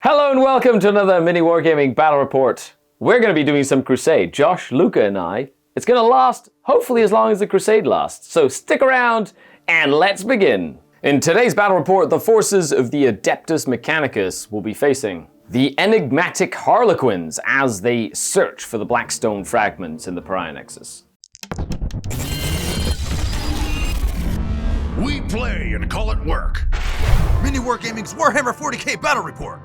Hello and welcome to another MiniWarGaming Battle Report. We're going to be doing some Crusade. Josh, Luca, and I. It's going to last, hopefully, as long as the Crusade lasts. So stick around and let's begin. In today's Battle Report, the forces of the Adeptus Mechanicus will be facing the enigmatic Harlequins as they search for the Blackstone fragments in the Pariah Nexus. We play and call it work. MiniWarGaming's Warhammer 40k Battle Report.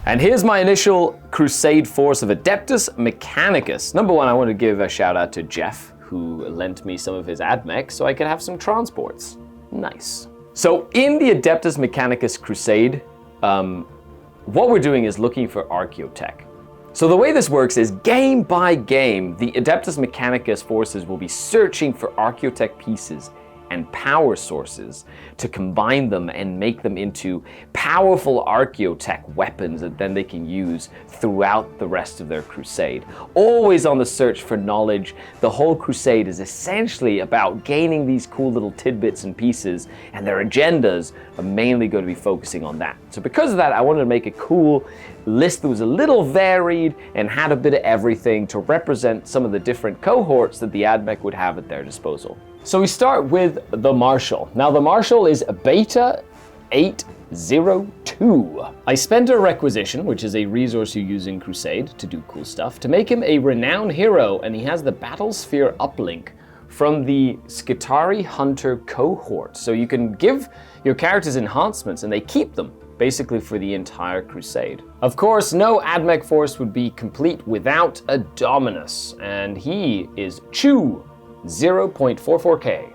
And here's my initial Crusade force of Adeptus Mechanicus. Number one, I want to give a shout out to Jeff, who lent me some of his Admech so I could have some transports. Nice. So in the Adeptus Mechanicus Crusade, what we're doing is looking for archaeotech. So the way this works is game by game, the Adeptus Mechanicus forces will be searching for archaeotech pieces and power sources to combine them and make them into powerful archaeotech weapons that then they can use throughout the rest of their crusade. Always on the search for knowledge. The whole crusade is essentially about gaining these cool little tidbits and pieces, and their agendas are mainly going to be focusing on that. So because of that, I wanted to make a cool list that was a little varied and had a bit of everything to represent some of the different cohorts that the Admech would have at their disposal. So we start with the Marshal. Now the Marshal is Beta 802. I spent a requisition, which is a resource you use in Crusade to do cool stuff, to make him a renowned hero, and he has the Battlesphere uplink from the Skitari Hunter cohort. So you can give your characters enhancements and they keep them basically for the entire Crusade. Of course, no Admech force would be complete without a Dominus, and he is Chew 0.44k,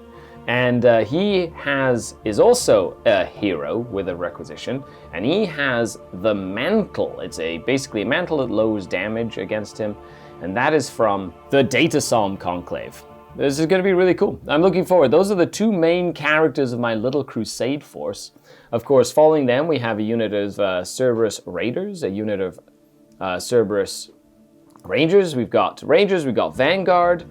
and he is also a hero with a requisition, and he has the Mantle. It's basically a mantle that lowers damage against him, and that is from the Data Psalm Conclave. This is going to be really cool. I'm looking forward. Those are the two main characters of my little Crusade force. Of course, following them, we have a unit of Cerberus Raiders, a unit of Cerberus Rangers. We've got Vanguard.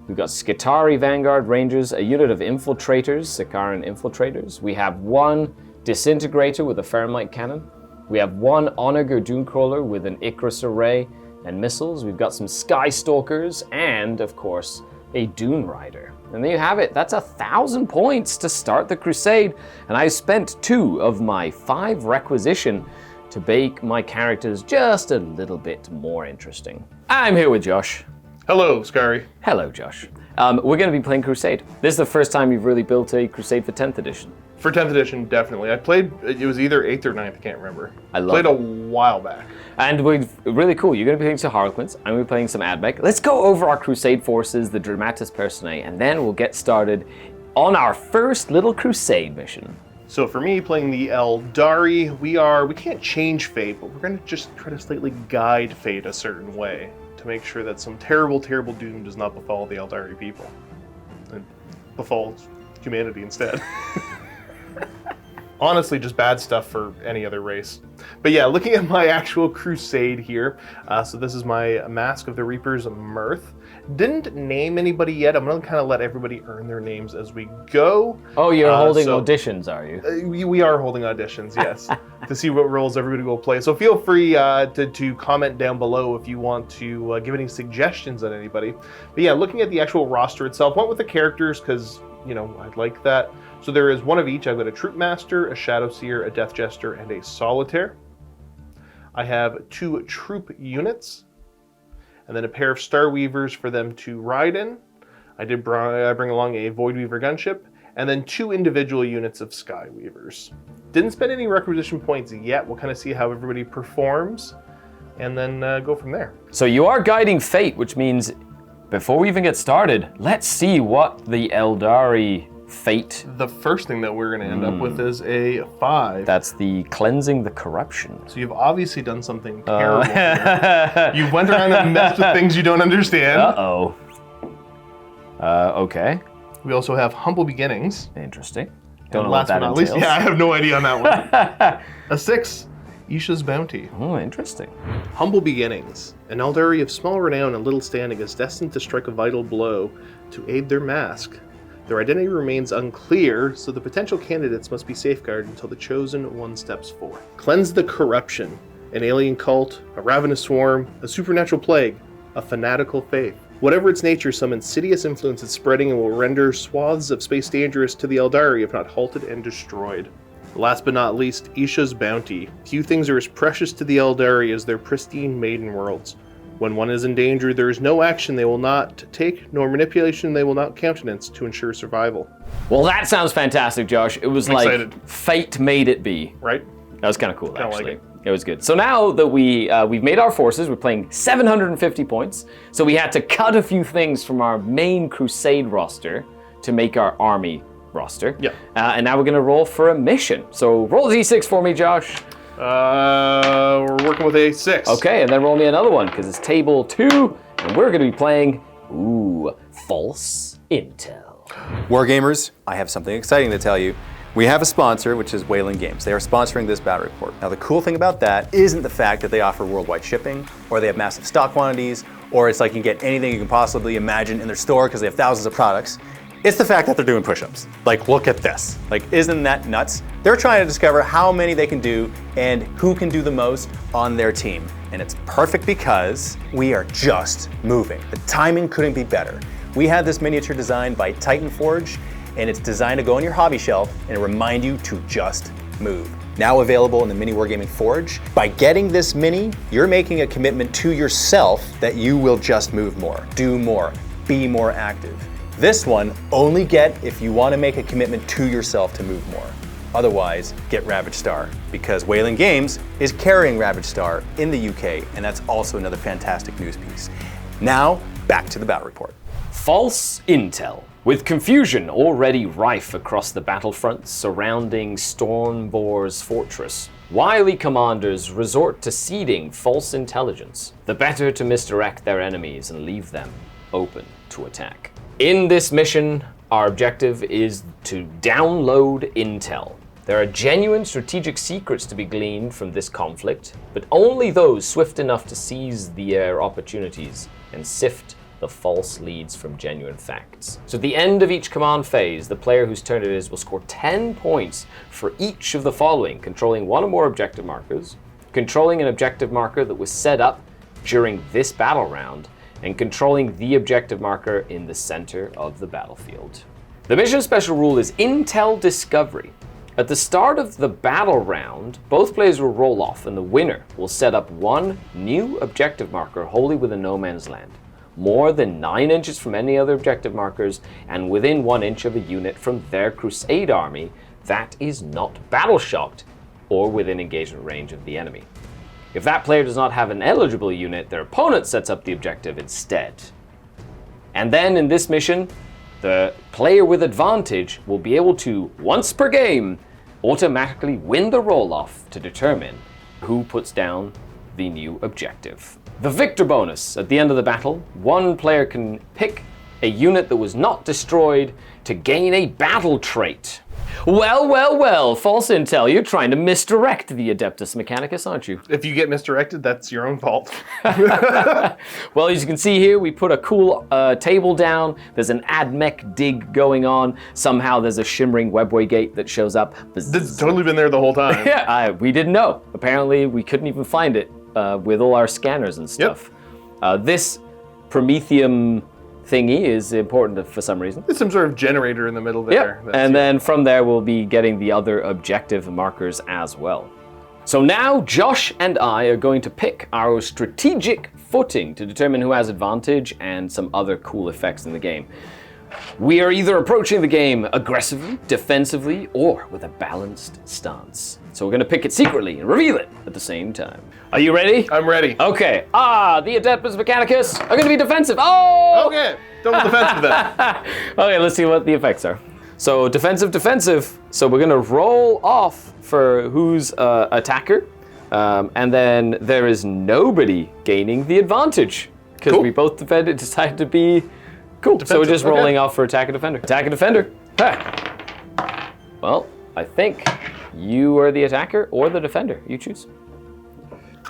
We've got Skitari Vanguard Rangers, a unit of Infiltrators, Sikaran Infiltrators. We have one Disintegrator with a Thermite Cannon. We have one Onager Dunecrawler with an Icarus Array and missiles. We've got some Sky Stalkers and, of course, a Dune Rider. And there you have it. That's 1,000 points to start the Crusade. And I spent 2 of my 5 requisition to make my characters just a little bit more interesting. I'm here with Josh. Hello, Scary. Hello, Josh. We're going to be playing Crusade. This is the first time you've really built a Crusade for 10th edition. For 10th edition, definitely. I played, it was either 8th or 9th, I can't remember. Played a while back. And really cool. You're going to be playing some Harlequins. I'm going to be playing some Admech. Let's go over our Crusade forces, the Dramatis Personae, and then we'll get started on our first little Crusade mission. So for me, playing the Aeldari, we can't change fate, but we're going to just try to slightly guide fate a certain way to make sure that some terrible, terrible doom does not befall the Aeldari people. And befalls humanity instead. Honestly, just bad stuff for any other race. But yeah, looking at my actual Crusade here, so this is my Mask of the Reaper's Mirth. Didn't name anybody yet. I'm going to kind of let everybody earn their names as we go. Oh, you're holding auditions, are you? We are holding auditions, yes, to see what roles everybody will play. So feel free to comment down below if you want to give any suggestions on anybody. But yeah, looking at the actual roster itself, went with the characters because, you know, I like that. So there is one of each. I've got a Troop Master, a Shadow Seer, a Death Jester, and a Solitaire. I have 2 troop units, and then a pair of Star Weavers for them to ride in. I bring along a Void Weaver gunship, and then 2 individual units of Sky Weavers. Didn't spend any requisition points yet. We'll kind of see how everybody performs, and then go from there. So you are guiding fate, which means before we even get started, let's see what the Aeldari fate. The first thing that we're going to end up with is a 5. That's the Cleansing the Corruption. So you've obviously done something terrible here. You went around and messed with things you don't understand. Uh-oh. Okay. We also have Humble Beginnings. Interesting. Don't know what that entails. Least, yeah, I have no idea on that one. A 6, Isha's Bounty. Oh, interesting. Humble Beginnings. An Aeldari of small renown and little standing is destined to strike a vital blow to aid their mask. Their identity remains unclear, so the potential candidates must be safeguarded until the chosen one steps forth. Cleanse the Corruption. an alien cult, a ravenous swarm, a supernatural plague, a fanatical faith. Whatever its nature, some insidious influence is spreading and will render swaths of space dangerous to the Aeldari if not halted and destroyed. Last but not least, Isha's bounty. Few things are as precious to the Aeldari as their pristine maiden worlds. When one is in danger, there is no action they will not take, nor manipulation they will not countenance to ensure survival. Well, that sounds fantastic, Josh. It was like excited. fate made it be. Right? That was kind of cool, Kinda like actually. it. It was good. So now that we've made our forces, we're playing 750 points. So we had to cut a few things from our main Crusade roster to make our army roster. Yeah. And now we're going to roll for a mission. So roll a d6 for me, Josh. We're working with a 6. Okay, and then roll me another one because it's table 2, and we're going to be playing, false intel. Wargamers, I have something exciting to tell you. We have a sponsor, which is Wayland Games. They are sponsoring this battle report. Now, the cool thing about that isn't the fact that they offer worldwide shipping, or they have massive stock quantities, or it's like you can get anything you can possibly imagine in their store because they have thousands of products. It's the fact that they're doing push-ups. Like, look at this. Like, isn't that nuts? They're trying to discover how many they can do and who can do the most on their team. And it's perfect because we are just moving. The timing couldn't be better. We have this miniature designed by Titan Forge, and it's designed to go on your hobby shelf and remind you to just move. Now available in the MiniWarGaming Forge. By getting this mini, you're making a commitment to yourself that you will just move more, do more, be more active. This one, only get if you want to make a commitment to yourself to move more. Otherwise, get Ravage Star, because Wayland Games is carrying Ravage Star in the UK, and that's also another fantastic news piece. Now, back to the battle report. False intel. With confusion already rife across the battlefront surrounding Stormbor's fortress, wily commanders resort to seeding false intelligence, the better to misdirect their enemies and leave them open to attack. In this mission, our objective is to download intel. There are genuine strategic secrets to be gleaned from this conflict, but only those swift enough to seize their opportunities and sift the false leads from genuine facts. So at the end of each command phase, the player whose turn it is will score 10 points for each of the following: controlling one or more objective markers, controlling an objective marker that was set up during this battle round, and controlling the objective marker in the center of the battlefield. The mission special rule is Intel Discovery. At the start of the battle round, both players will roll off and the winner will set up one new objective marker wholly within no man's land, more than 9 inches from any other objective markers and within 1 inch of a unit from their Crusade army that is not battle shocked or within engagement range of the enemy. If that player does not have an eligible unit, their opponent sets up the objective instead. And then in this mission, the player with advantage will be able to, once per game, automatically win the roll-off to determine who puts down the new objective. The victor bonus. At the end of the battle, one player can pick a unit that was not destroyed to gain a battle trait. Well, false intel, you're trying to misdirect the Adeptus Mechanicus, aren't you? If you get misdirected, that's your own fault. Well, as you can see here, we put a cool table down. There's an Admech dig going on. Somehow there's a shimmering webway gate that shows up. It's totally been there the whole time. Yeah, we didn't know. Apparently, we couldn't even find it with all our scanners and stuff. Yep. This Prometheum thingy is important for some reason. There's some sort of generator in the middle there. Yep. And then from there we'll be getting the other objective markers as well. So now Josh and I are going to pick our strategic footing to determine who has advantage and some other cool effects in the game. We are either approaching the game aggressively, defensively, or with a balanced stance. So we're going to pick it secretly and reveal it at the same time. Are you ready? I'm ready. Okay. The Adeptus Mechanicus are going to be defensive. Oh! Okay. Double defensive then. Okay, let's see what the effects are. So defensive. So we're going to roll off for who's attacker. And then there is nobody gaining the advantage because we both decided to be cool. Defensive. So we're just rolling off for attacker defender. Attacker defender. Ha. Well, I think you are the attacker or the defender. You choose.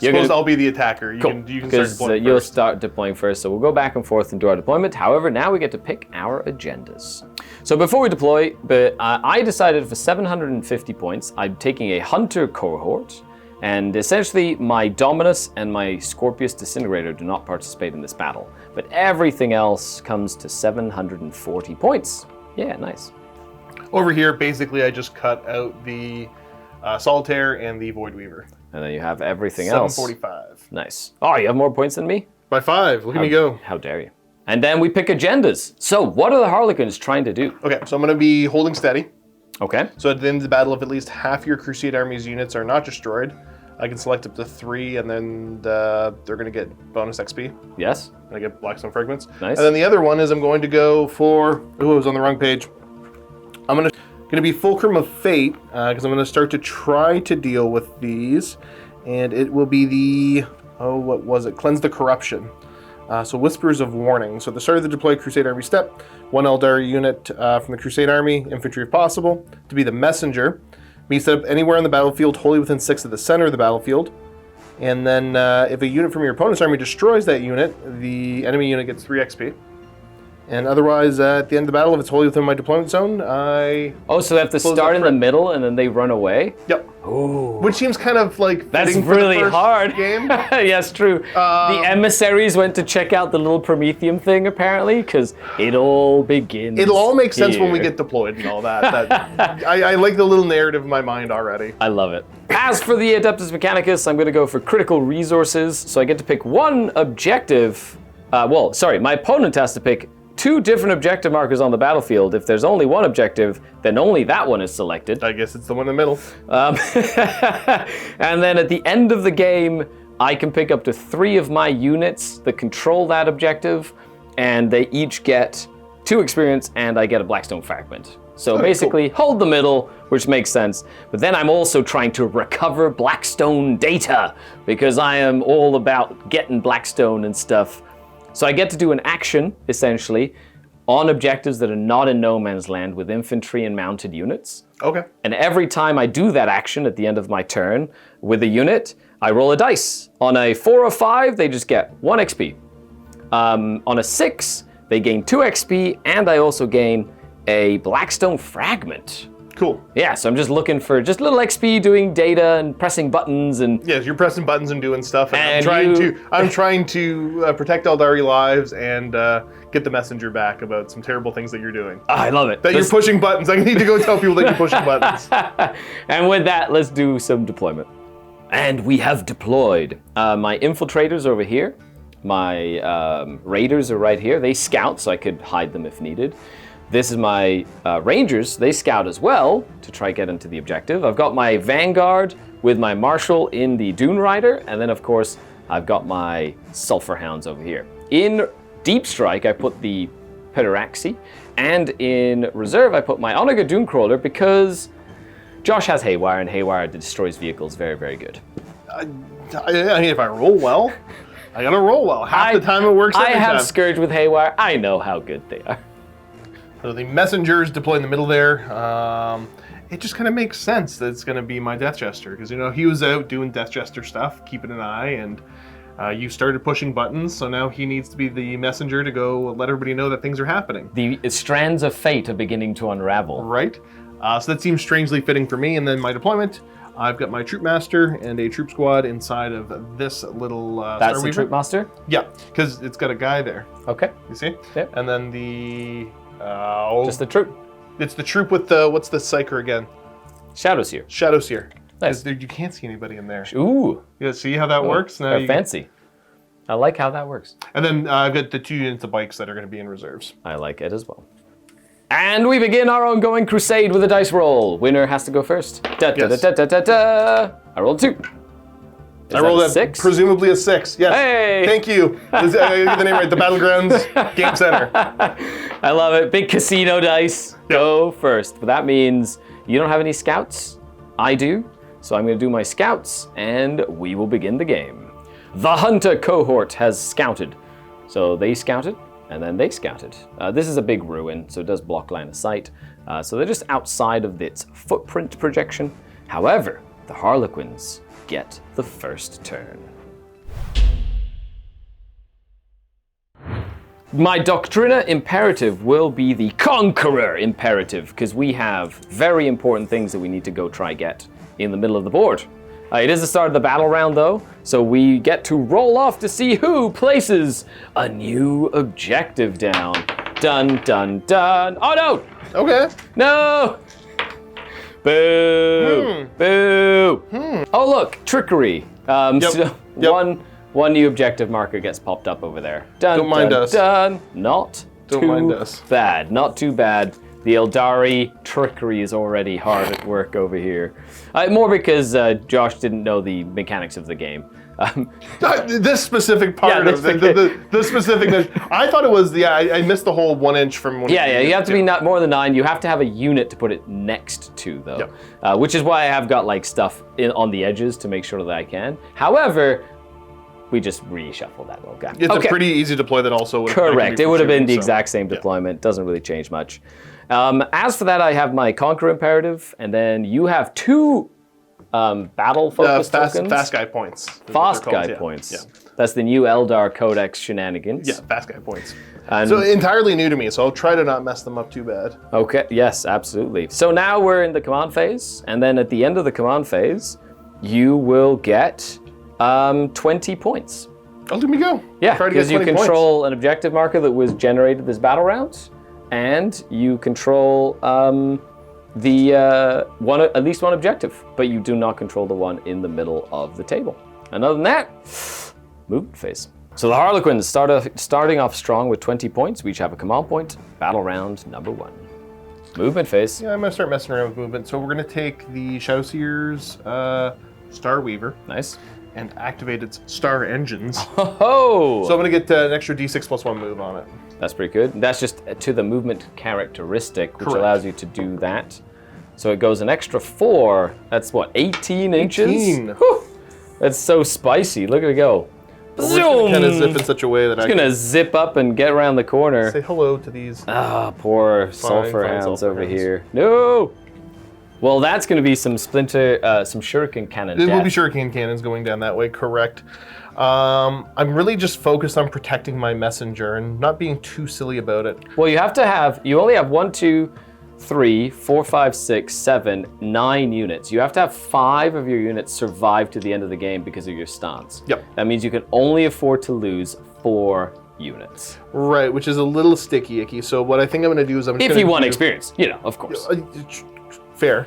Suppose I'll be the attacker. You can start deploying you'll first. start deploying first, so we'll go back and forth and do our deployment. However, now we get to pick our agendas. So before we deploy, I decided for 750 points, I'm taking a hunter cohort And essentially, my Dominus and my Scorpius Disintegrator do not participate in this battle. But everything else comes to 740 points. Yeah, nice. Over here, basically, I just cut out the Solitaire and the Void Weaver. And then you have everything else. 745. Nice. Oh, you have more points than me? By 5. Look at me go. How dare you. And then we pick agendas. So what are the Harlequins trying to do? Okay, so I'm going to be holding steady. Okay. So at the end of the battle, if at least half your Crusade Army's units are not destroyed, I can select up to 3, and then they're going to get bonus XP. Yes. And I get Blackstone Fragments. Nice. And then the other one is I'm going to go for... Oh, I was on the wrong page. I'm going to be Fulcrum of Fate, because I'm going to start to try to deal with these. And it will be the... Oh, what was it? Cleanse the Corruption. So Whispers of Warning. So at the start of the deployed Crusade Army step, 1 Aeldari unit from the Crusade Army, infantry if possible, to be the messenger. Be set up anywhere on the battlefield, wholly within 6 of the center of the battlefield. And then if a unit from your opponent's army destroys that unit, the enemy unit gets 3 XP. And otherwise, at the end of the battle, if it's wholly within my deployment zone, I... Oh, so they have to start in the middle and then they run away? Yep. Oh. Which seems kind of like... That's fitting for really the first hard. Game. Yes, true. The emissaries went to check out the little Prometheum thing, apparently, because it all begins It'll all make sense here. when we get deployed and all that. I like the little narrative in my mind already. I love it. As for the Adeptus Mechanicus, I'm going to go for critical resources, so I get to pick one objective. My opponent has to pick 2 different objective markers on the battlefield. If there's only one objective, then only that one is selected. I guess it's the one in the middle. And then at the end of the game, I can pick up to 3 of my units that control that objective, and they each get 2 experience, and I get a Blackstone Fragment. So basically, hold the middle, which makes sense. But then I'm also trying to recover Blackstone data, because I am all about getting Blackstone and stuff. So I get to do an action, essentially, on objectives that are not in no man's land with infantry and mounted units. Okay. And every time I do that action at the end of my turn with a unit, I roll a dice. On a 4 or 5, they just get 1 XP. On a 6, they gain 2 XP, and I also gain a Blackstone Fragment. Cool. Yeah, so I'm just looking for just little XP doing data and pressing buttons and... Yes, you're pressing buttons and doing stuff. And And I'm trying to protect Aeldari lives and get the messenger back about some terrible things that you're doing. I love it. That you're pushing buttons. I need to go tell people that you're pushing buttons. And with that, let's do some deployment. And we have deployed. My infiltrators over here. My raiders are right here. They scout, so I could hide them if needed. This is my rangers. They scout as well to try get into the objective. I've got my vanguard with my marshal in the Dune Rider, and then of course I've got my sulfur hounds over here. In deep strike, I put the Pederaxi, and in reserve, I put my Onaga Dunecrawler because Josh has Haywire, and Haywire destroys vehicles very, very good. I mean, if I roll well, I gotta roll well. Half the time it works every I have time. Scourge with Haywire. I know how good they are. So the messengers deploy in the middle there. It just kind of makes sense that it's going to be my Death Jester, because he was out doing Death Jester stuff, keeping an eye, and you started pushing buttons, so now he needs to be the messenger to go let everybody know that things are happening. The strands of fate are beginning to unravel. Right. So that seems strangely fitting for me, and then my deployment, I've got my Troop Master and a Troop Squad inside of this little That's the Troop Master? Yeah, because it's got a guy there. Okay. You see? Yep. And then the... Just the troop. It's the troop with the, what's the Psyker again? Shadowseer. Shadowseer. Nice. You can't see anybody in there. Ooh. Yeah, see how that works? Now They're fancy. I like how that works. And then I've got the 2 units of bikes that are going to be in reserves. I like it as well. And we begin our ongoing crusade with a dice roll. Winner has to go first. Da, da, Yes. da, da, da, da. I rolled 2. I rolled a a 6? presumably a 6. Yes. Hey! Thank you. I get the name right. The Battlegrounds Game Center. I love it. Big casino dice. Go first. But that means you don't have any scouts. I do. So I'm going to do my scouts, and we will begin the game. The Hunter cohort has scouted. So they scouted, and then they scouted. This is a big ruin, so it does block line of sight. So they're just outside of its footprint projection. However, the Harlequins get the first turn. My Doctrina imperative will be the Conqueror imperative, because we have very important things that we need to go try get in the middle of the board. It is the start of the battle round, though, so we get to roll off to see who places a new objective down. Dun, dun, dun. Oh, no! Okay. No! Boo! Boo! Oh, look, trickery. So one new objective marker gets popped up over there. Dun, Don't mind dun, us. dun. Not Don't too mind us. bad. Not too bad. The Aeldari trickery is already hard at work over here. More because Josh didn't know the mechanics of the game. This specific part of the specific. I thought it was I missed the whole 1 inch from. Yeah. You have to be not more than 9. You have to have a unit to put it next to, though. Yep. Which is why I have got like stuff on the edges to make sure that I can. However, we just reshuffle that little guy. It's a pretty easy deploy that also would. Correct. It would have been the exact same deployment. Doesn't really change much. As for that, I have my Conquer Imperative, and then you have 2 battle focus tokens. Fast guy points. Fast guy points. Yeah. That's the new Eldar Codex shenanigans. Yeah, fast guy points. And so entirely new to me, so I'll try to not mess them up too bad. Okay, yes, absolutely. So now we're in the command phase, and then at the end of the command phase, you will get 20 points. Oh, let me go. Yeah, because you control an objective marker that was generated this battle round, and you control at least one objective, but you do not control the one in the middle of the table. And other than that, movement phase. So the Harlequins starting off strong with 20 points. We each have a command point. Battle round number 1. Movement phase. Yeah, I'm gonna start messing around with movement. So we're gonna take the Shadowseer's Star Weaver. Nice. And activate its star engines. Oh! So I'm gonna get an extra D6 plus 1 move on it. That's pretty good. That's just to the movement characteristic, which Correct. allows you to do that. So it goes an extra 4. That's what, 18 inches? 18. Whew. That's so spicy. Look at it go. We're just gonna kind of zip in such a way that It's gonna zip up and get around the corner. say hello to these. Ah, poor sulfur fine hounds sulfur over hounds. here. No! Well, that's gonna be some some shuriken cannon It death. will be shuriken cannons going down that way, correct. I'm really just focused on protecting my messenger and not being too silly about it. Well, you only have 1, 2, 3, 4, 5, 6, 7, 9 units. You have to have 5 of your units survive to the end of the game because of your stance. Yep. That means you can only afford to lose 4 units. Right, which is a little sticky icky. So what I think I'm gonna do is If you want experience, of course. Fair.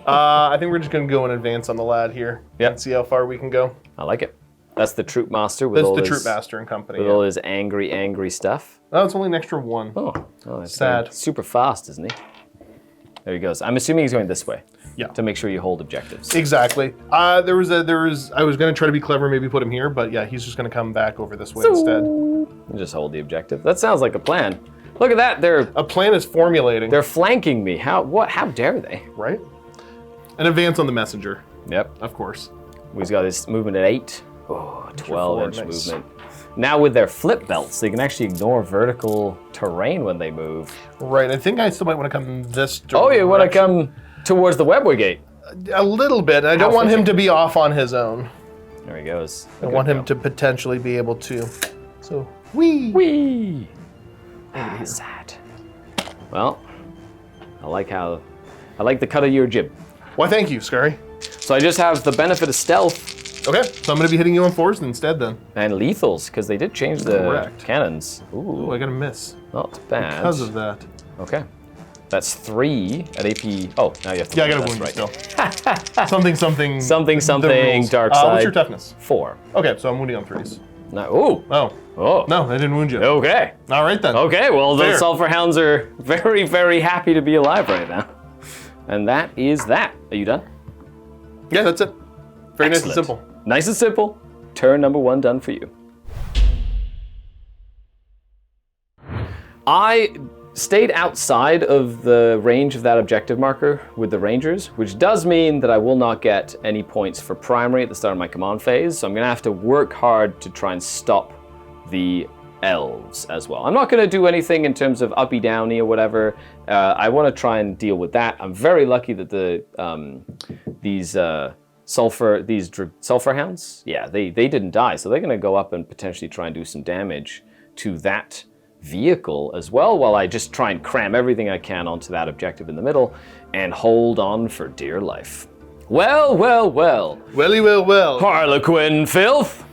I think we're just gonna go in advance on the lad here. Yep. And see how far we can go. I like it. That's the troop master with That's all the his, troop master and company. with all his angry stuff. Oh, it's only an extra 1. Oh, that's Sad. super fast, isn't he? There he goes. I'm assuming he's going this way. Yeah. To make sure you hold objectives. Exactly. I was gonna try to be clever, maybe put him here, but yeah, he's just gonna come back over this way instead. And just hold the objective. That sounds like a plan. Look at that. A plan is formulating. They're flanking me. How dare they? Right? An advance on the messenger, Yep. of course. We've got this movement at 8. Oh, 12-inch 4, nice. movement. Now with their flip belts, they can actually ignore vertical terrain when they move. Right. I think I still might want to come this direction. Oh, you want to come towards the Webway gate? A little bit. I don't want him to be off on his own. There he goes. I want him to potentially be able to. So, wee. Whee! Sad. Well, I like the cut of your jib. Why, thank you, Scurry. So I just have the benefit of stealth Okay, so I'm going to be hitting you on 4s instead then. and lethals, because they did change the Correct. cannons. Oh, Ooh, I got a miss. not bad. Because of that. Okay. That's 3 at AP. Oh, now you have to Yeah, I got wound, a wound that's you right. still. something. Something, rules. dark What's side. your toughness? 4. Okay, so I'm wounding on 3s. No, ooh. Oh, Oh. no, I didn't wound you. Okay. All right then. Okay, well, Fair. the Sulfur Hounds are very, very happy to be alive right now. And that is that. Are you done? Yeah, that's it. Very nice and Excellent. simple. Nice and simple. Turn number 1 done for you. I stayed outside of the range of that objective marker with the Rangers, which does mean that I will not get any points for primary at the start of my command phase, so I'm going to have to work hard to try and stop the elves as well. I'm not going to do anything in terms of uppy downy or whatever. I want to try and deal with that. I'm very lucky that these sulfur hounds, yeah, they didn't die, so they're going to go up and potentially try and do some damage to that vehicle as well, while I just try and cram everything I can onto that objective in the middle and hold on for dear life. Well, well, well. Welly, well. Harlequin filth.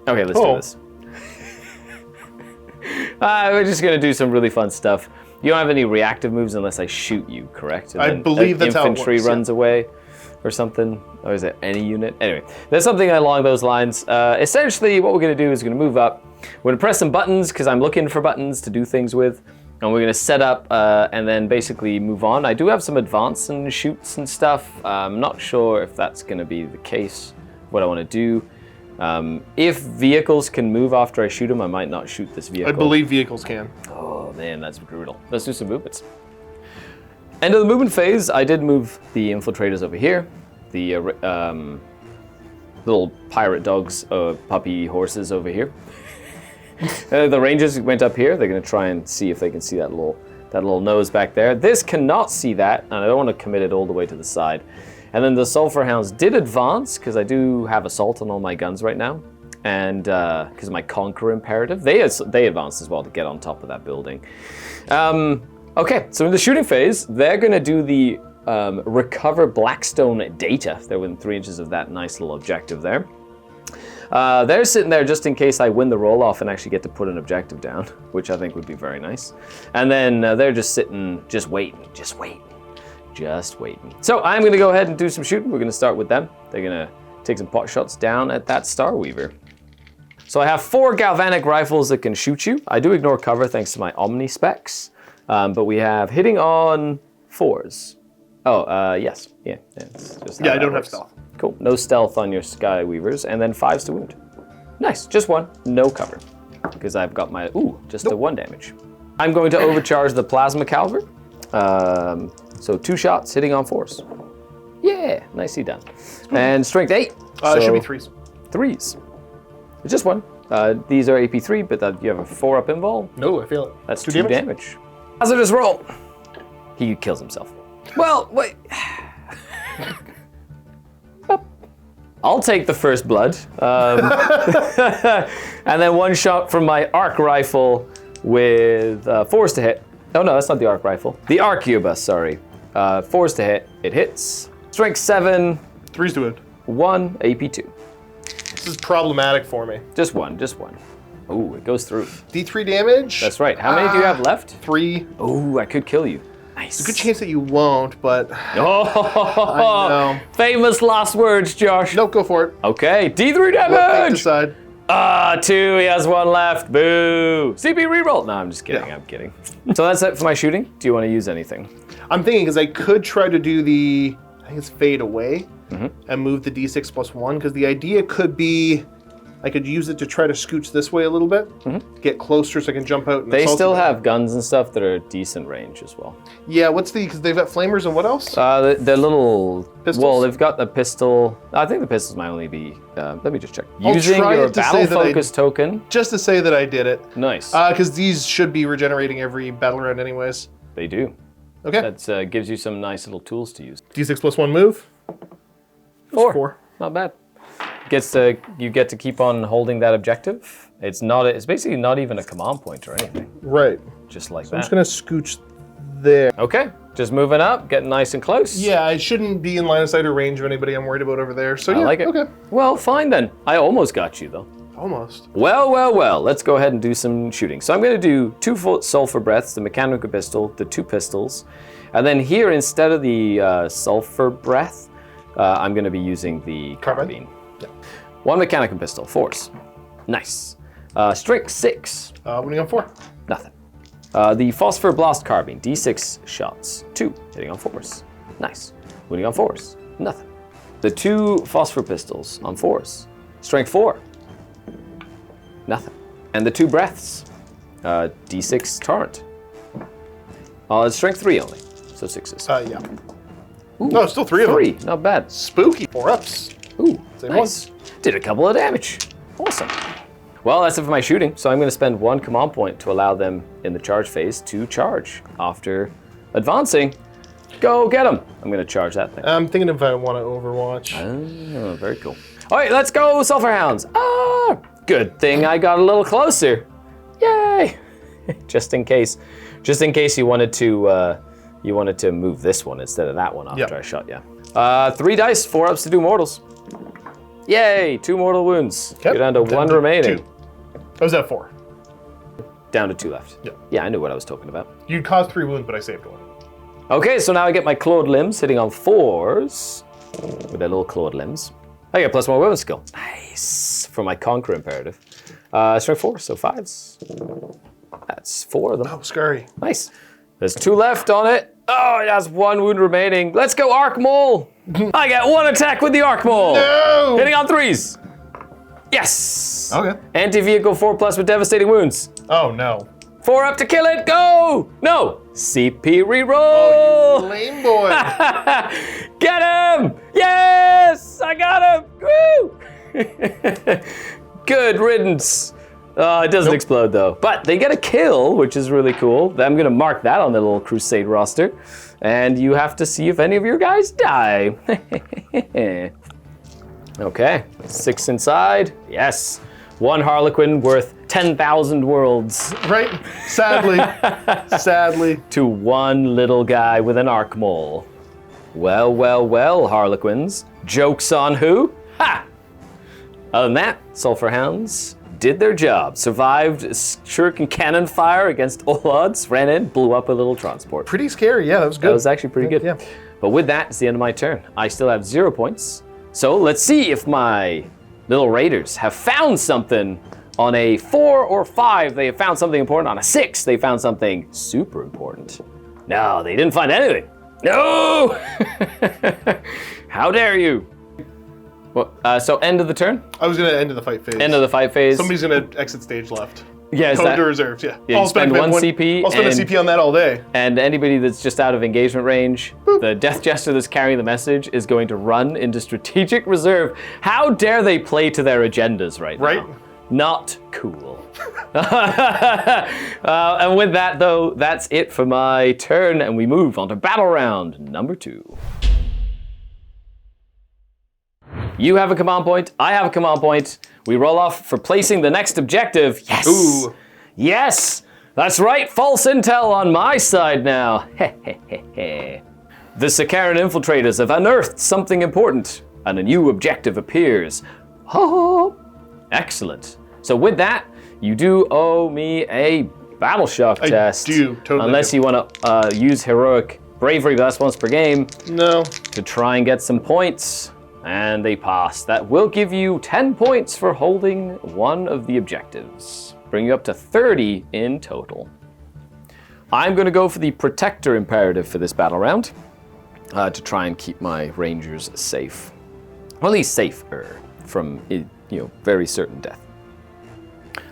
Okay, let's do this. We're just gonna do some really fun stuff. You don't have any reactive moves unless I shoot you, correct? And I then believe that's how it infantry works, runs away or something. Or is it any unit? Anyway, there's something along those lines. Essentially, what we're gonna do is we're gonna move up. We're gonna press some buttons because I'm looking for buttons to do things with. And we're gonna set up and then basically move on. I do have some advance and shoots and stuff. I'm not sure if that's gonna be the case, what I wanna do. If vehicles can move after I shoot them, I might not shoot this vehicle. I believe vehicles can. Oh man, that's brutal. Let's do some movements. End of the movement phase, I did move the infiltrators over here. The little pirate dogs, puppy horses over here. The rangers went up here. They're gonna try and see if they can see that little nose back there. This cannot see that, and I don't want to commit it all the way to the side. And then the sulfur hounds did advance, because I do have assault on all my guns right now. And because of my conquer imperative, they advanced as well to get on top of that building. Okay, so in the shooting phase, they're gonna do the recover Blackstone data. They're within 3 inches of that nice little objective there. They're sitting there just in case I win the roll-off and actually get to put an objective down, which I think would be very nice. And then they're just sitting, just waiting. So I'm gonna go ahead and do some shooting. We're gonna start with them. They're gonna take some pot shots down at that Star Weaver. So I have 4 galvanic rifles that can shoot you. I do ignore cover thanks to my Omni specs, but we have hitting on 4s. Oh, yes, yeah. It's just how Yeah, I that don't works. have stealth. Cool, no stealth on your Sky Weavers, and then 5s to wound. Nice, just 1, no cover. Because I've got my, just a 1 damage. I'm going to overcharge the Plasma Calver. So 2 shots hitting on 4s. Yeah, nicely done. And strength 8. It should be 3s. 3s. Just 1. These are AP3, but you have a 4-up invul. No, I feel it. That's 2 damage. Hazardous roll. He kills himself. Well, wait. I'll take the first blood. And then 1 shot from my arc rifle with 4s to hit. Oh no, that's not the arc rifle. The arquebus, sorry. 4s to hit. It hits. Strength 7. 3s to wound. 1, AP2. This is problematic for me. Just 1. Ooh, it goes through. D3 damage. That's right. How many do you have left? 3. Ooh, I could kill you. Nice. There's a good chance that you won't, but Oh, I know. Famous last words, Josh. Nope, go for it. Okay, D3 Let fate damage. decide. 2. He has 1 left. Boo. CP reroll. No, I'm just kidding. Yeah. I'm kidding. So that's it for my shooting. Do you want to use anything? I'm thinking because I could try to do the, I think it's fade away, and move the D6 plus 1, because the idea could be I could use it to try to scooch this way a little bit, get closer so I can jump out. And They assault still them. have guns and stuff that are decent range as well. Yeah, because they've got flamers and what else? They're little Pistols? Well, they've got the pistol. I think the pistols might only be. Let me just check. I'll Using try your it to say battle that I- focus token. Just to say that I did it. Nice. Because these should be regenerating every battle round anyways. They do. Okay. That gives you some nice little tools to use. D6 plus 1 move. 4. Not bad. You get to keep on holding that objective. It's basically not even a command point or anything. Right. Just like I'm that. just going to scooch there. Okay, just moving up, getting nice and close. Yeah, I shouldn't be in line of sight or range of anybody I'm worried about over there. So I yeah, like it. Okay. Well, fine then. I almost got you though. Almost. Well, let's go ahead and do some shooting. So I'm going to do 2 sulfur breaths, the mechanical pistol, the 2 pistols. And then here, instead of the sulfur breath, I'm going to be using the carbine. Yeah. 1 mechanical pistol, force. Nice. Strength 6, Winning on 4. nothing. The phosphor blast carbine, D6 shots, 2, hitting on force. Nice. Winning on force, nothing. The 2 phosphor pistols on force, strength 4, nothing. And the 2 breaths, D6 torrent. Strength 3 only, so 6s. Yeah. No, still 3 of them. 3, not bad. Spooky. 4-ups. Ooh, Same nice. Did a couple of damage. Awesome. Well, that's it for my shooting. So I'm going to spend 1 command point to allow them in the charge phase to charge after advancing. Go get them. I'm going to charge that thing. I'm thinking if I want to Overwatch. Oh, very cool. All right, let's go, Sulfur Hounds. Ah, good thing I got a little closer. Yay! Just in case you wanted to move this one instead of that one after I shot you. 3 dice, 4 ups to do mortals. Yay, 2 mortal wounds. Okay. You're down to 1 remaining. 2. I was at 4. Down to 2 left. Yeah. Yeah, I knew what I was talking about. You'd caused 3 wounds, but I saved 1. Okay, so now I get my clawed limbs hitting on 4s with their little clawed limbs. I get +1 weapon skill. Nice. For my conquer imperative. Strength 4, so 5s. That's 4 of them. Oh, scary. Nice. There's 2 left on it. Oh, it has 1 wound remaining. Let's go, Arc Mole. I get 1 attack with the Arc Mole. No! Hitting on 3s. Yes. Okay. Anti-vehicle 4+ with devastating wounds. Oh, no. 4 up to kill it. Go. No. CP reroll. Oh, you lame boy. Get him. Yes. I got him. Woo. Good riddance. It doesn't explode though, but they get a kill, which is really cool. I'm gonna mark that on the little Crusade roster, and you have to see if any of your guys die. Okay, 6 inside. Yes, 1 Harlequin worth 10,000 worlds Right? Sadly. Sadly. to 1 little guy with an arc mole. Well, well, well, Harlequins. Joke's on who? Ha! Other than that, Sulphur Hounds did their job, survived shuriken cannon fire against all odds, ran in, blew up a little transport. Pretty scary. Yeah, that was good. That was actually pretty good. Yeah. But with that, it's the end of my turn. I still have 0 points. So let's see if my little raiders have found something. On a 4 or 5, they have found something important. On a 6, they found something super important. No, they didn't find anything. No! How dare you? Well, so end of the turn? I was going to end of the fight phase. End of the fight phase. Somebody's going to exit stage left. Yeah, is Go that- to reserves, yeah. Yeah, you spend 1 CP. I'll spend a and- CP on that all day. And anybody that's just out of engagement range, the Death Jester that's carrying the message is going to run into strategic reserve. How dare they play to their agendas right now? Right? Not cool. And with that, though, that's it for my turn, and we move on to battle round number 2. You have a command point, I have a command point. We roll off for placing the next objective. Yes! Ooh. Yes! That's right, false intel on my side now. The Sakaran infiltrators have unearthed something important, and a new objective appears. Excellent. So with that, you do owe me a battle shock test. I do, totally. Unless you want to use heroic bravery, but that's once per game, No. to try and get some points. And they pass. That will give you 10 points for holding 1 of the objectives. Bring you up to 30 in total. I'm going to go for the Protector Imperative for this battle round to try and keep my Rangers safe. Or at least safer from very certain death.